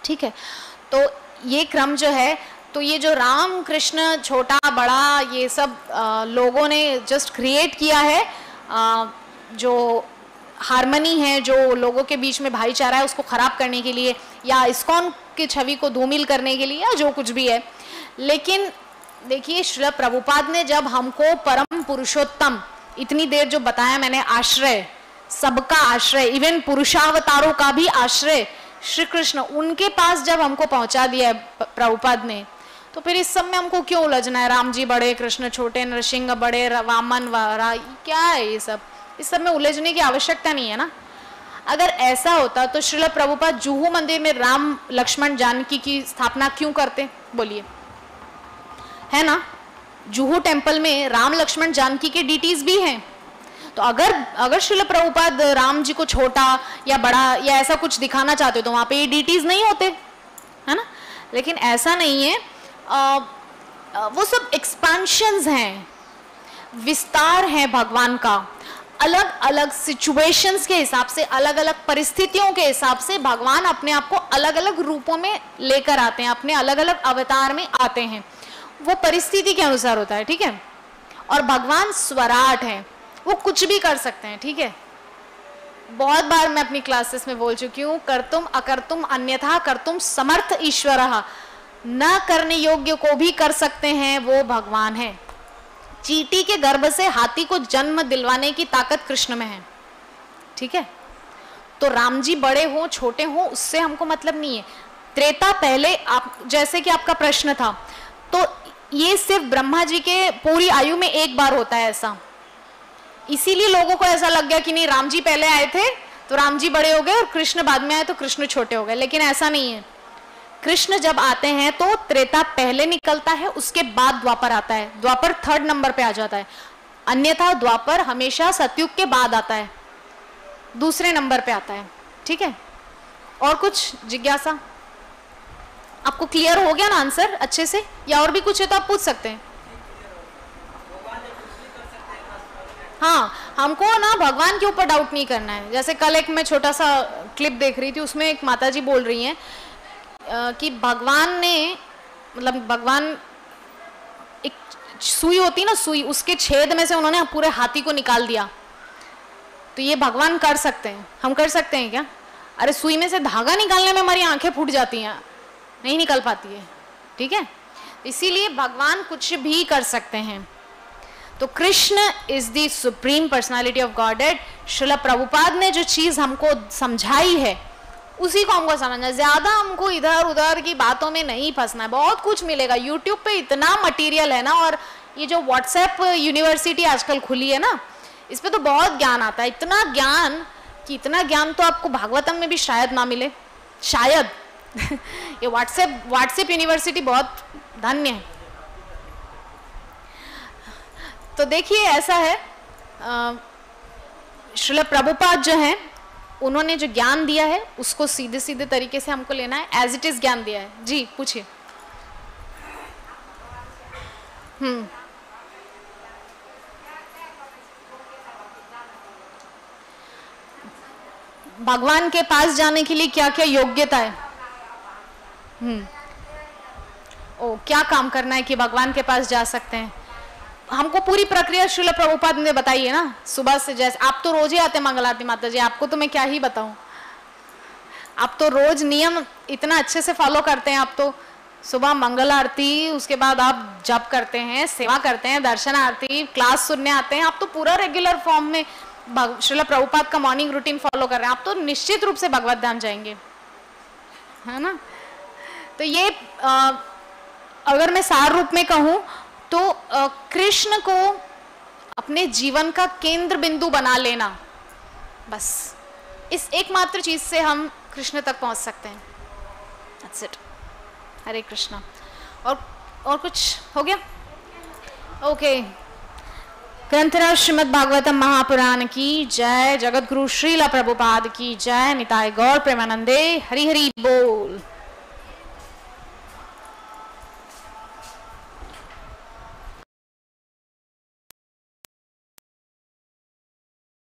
ठीक है। तो ये क्रम जो है, तो ये जो राम कृष्ण छोटा बड़ा ये सब लोगों ने जस्ट क्रिएट किया है, जो हार्मनी है, जो लोगों के बीच में भाईचारा है उसको खराब करने के लिए, या इस्कॉन की छवि को धूमिल करने के लिए, या जो कुछ भी है। लेकिन देखिए श्रील प्रभुपाद ने जब हमको परम पुरुषोत्तम इतनी देर जो बताया मैंने, आश्रय, सबका आश्रय, इवन पुरुषावतारों का भी आश्रय श्री कृष्ण, उनके पास जब हमको पहुंचा दिया है प्रभुपाद ने, तो फिर इस सब में हमको क्यों उलझना है? राम जी बड़े, कृष्ण छोटे, नरसिंह बड़े, वामन वारा, क्या है ये सब? इस सब में उलझने की आवश्यकता नहीं है ना। अगर ऐसा होता तो श्रील प्रभुपाद जुहू मंदिर में राम लक्ष्मण जानकी की स्थापना क्यों करते? बोलिए, है ना। जुहू टेम्पल में राम लक्ष्मण जानकी के डीटीज भी हैं। तो अगर श्रील प्रभुपाद राम जी को छोटा या बड़ा या ऐसा कुछ दिखाना चाहते तो वहां पे ये डीटीज नहीं होते, है ना। लेकिन ऐसा नहीं है, वो सब एक्सपेंशंस हैं, विस्तार है भगवान का। अलग अलग सिचुएशंस के हिसाब से, अलग अलग परिस्थितियों के हिसाब से भगवान अपने आप को अलग अलग रूपों में लेकर आते हैं, अपने अलग अलग अवतार में आते हैं, वो परिस्थिति के अनुसार होता है, ठीक है। और भगवान स्वराट है, वो कुछ भी कर सकते हैं, ठीक है। बहुत बार मैं अपनी क्लासेस में बोल चुकी हूँ, कर्तुम अकर्तुम अन्यथा कर्तुम समर्थ ईश्वरः, न करने योग्य को भी कर सकते हैं, वो भगवान है। चींटी के गर्भ से हाथी को जन्म दिलवाने की ताकत कृष्ण में है, ठीक है। तो राम जी बड़े हो छोटे हो उससे हमको मतलब नहीं है। त्रेता पहले, आप जैसे कि आपका प्रश्न था, तो ये सिर्फ ब्रह्मा जी के पूरी आयु में एक बार होता है ऐसा। इसीलिए लोगों को ऐसा लग गया कि नहीं, राम जी पहले आए थे तो राम जी बड़े हो गए और कृष्ण बाद में आए तो कृष्ण छोटे हो गए। लेकिन ऐसा नहीं है। कृष्ण जब आते हैं तो त्रेता पहले निकलता है, उसके बाद द्वापर आता है। द्वापर 3rd नंबर पे आ जाता है, अन्यथा द्वापर हमेशा सतयुग के बाद आता है, 2रे नंबर पे आता है, ठीक है। और कुछ जिज्ञासा? आपको क्लियर हो गया ना आंसर अच्छे से, या और भी कुछ है तो आप पूछ सकते हैं। हाँ, हमको ना भगवान के ऊपर डाउट नहीं करना है। जैसे कल एक मैं छोटा सा क्लिप देख रही थी, उसमें एक माताजी बोल रही हैं कि भगवान ने, मतलब भगवान, एक सुई होती ना, सुई, उसके छेद में से उन्होंने पूरे हाथी को निकाल दिया। तो ये भगवान कर सकते हैं, हम कर सकते हैं क्या? अरे सुई में से धागा निकालने में हमारी आंखें फूट जाती हैं, नहीं निकल पाती है, ठीक है। इसीलिए भगवान कुछ भी कर सकते हैं। तो Krishna is the supreme personality of godhead. Srila Prabhupada ने जो चीज हमको समझाई है उसी को हमको समझना है। ज्यादा हमको इधर उधर की बातों में नहीं फंसना है। बहुत कुछ मिलेगा यूट्यूब पे, इतना मटेरियल है ना, और ये जो व्हाट्सएप यूनिवर्सिटी आजकल खुली है ना, इस पे तो बहुत ज्ञान आता है। इतना ज्ञान कि इतना ज्ञान तो आपको भागवतम में भी शायद ना मिले, शायद। ये व्हाट्सएप यूनिवर्सिटी बहुत धन्य है। तो देखिए ऐसा है, श्रील प्रभुपाद जो है उन्होंने जो ज्ञान दिया है उसको सीधे सीधे तरीके से हमको लेना है, एज इट इज ज्ञान दिया है। जी पूछिए। भगवान के पास जाने के लिए क्या क्या योग्यता है? ओ, क्या काम करना है कि भगवान के पास जा सकते हैं? हमको पूरी प्रक्रिया श्रील प्रभुपाद ने बताई है ना, सुबह से। जैसे आप तो रोज ही आते मंगल आरती माता जी, आपको तो मैं क्या ही बताऊं। आप तो रोज नियम इतना अच्छे से फॉलो करते हैं। आप तो सुबह मंगल आरती, उसके बाद आप जप करते हैं, सेवा करते हैं, दर्शन आरती, क्लास सुनने आते हैं। आप तो पूरा रेगुलर फॉर्म में श्रील प्रभुपाद का मॉर्निंग रूटीन फॉलो कर रहे हैं। आप तो निश्चित रूप से भगवत धाम जाएंगे, है ना। तो ये अगर मैं सार रूप में कहूँ तो कृष्ण को अपने जीवन का केंद्र बिंदु बना लेना, बस इस एकमात्र चीज से हम कृष्ण तक पहुंच सकते हैं। That's it. हरे कृष्णा। और कुछ हो गया? ओके। ग्रंथराज श्रीमद् भागवतम महापुराण की जय, जगत गुरु श्रीला प्रभुपाद की जय, निताय गौर प्रेमानंदे, हरि हरि बोल।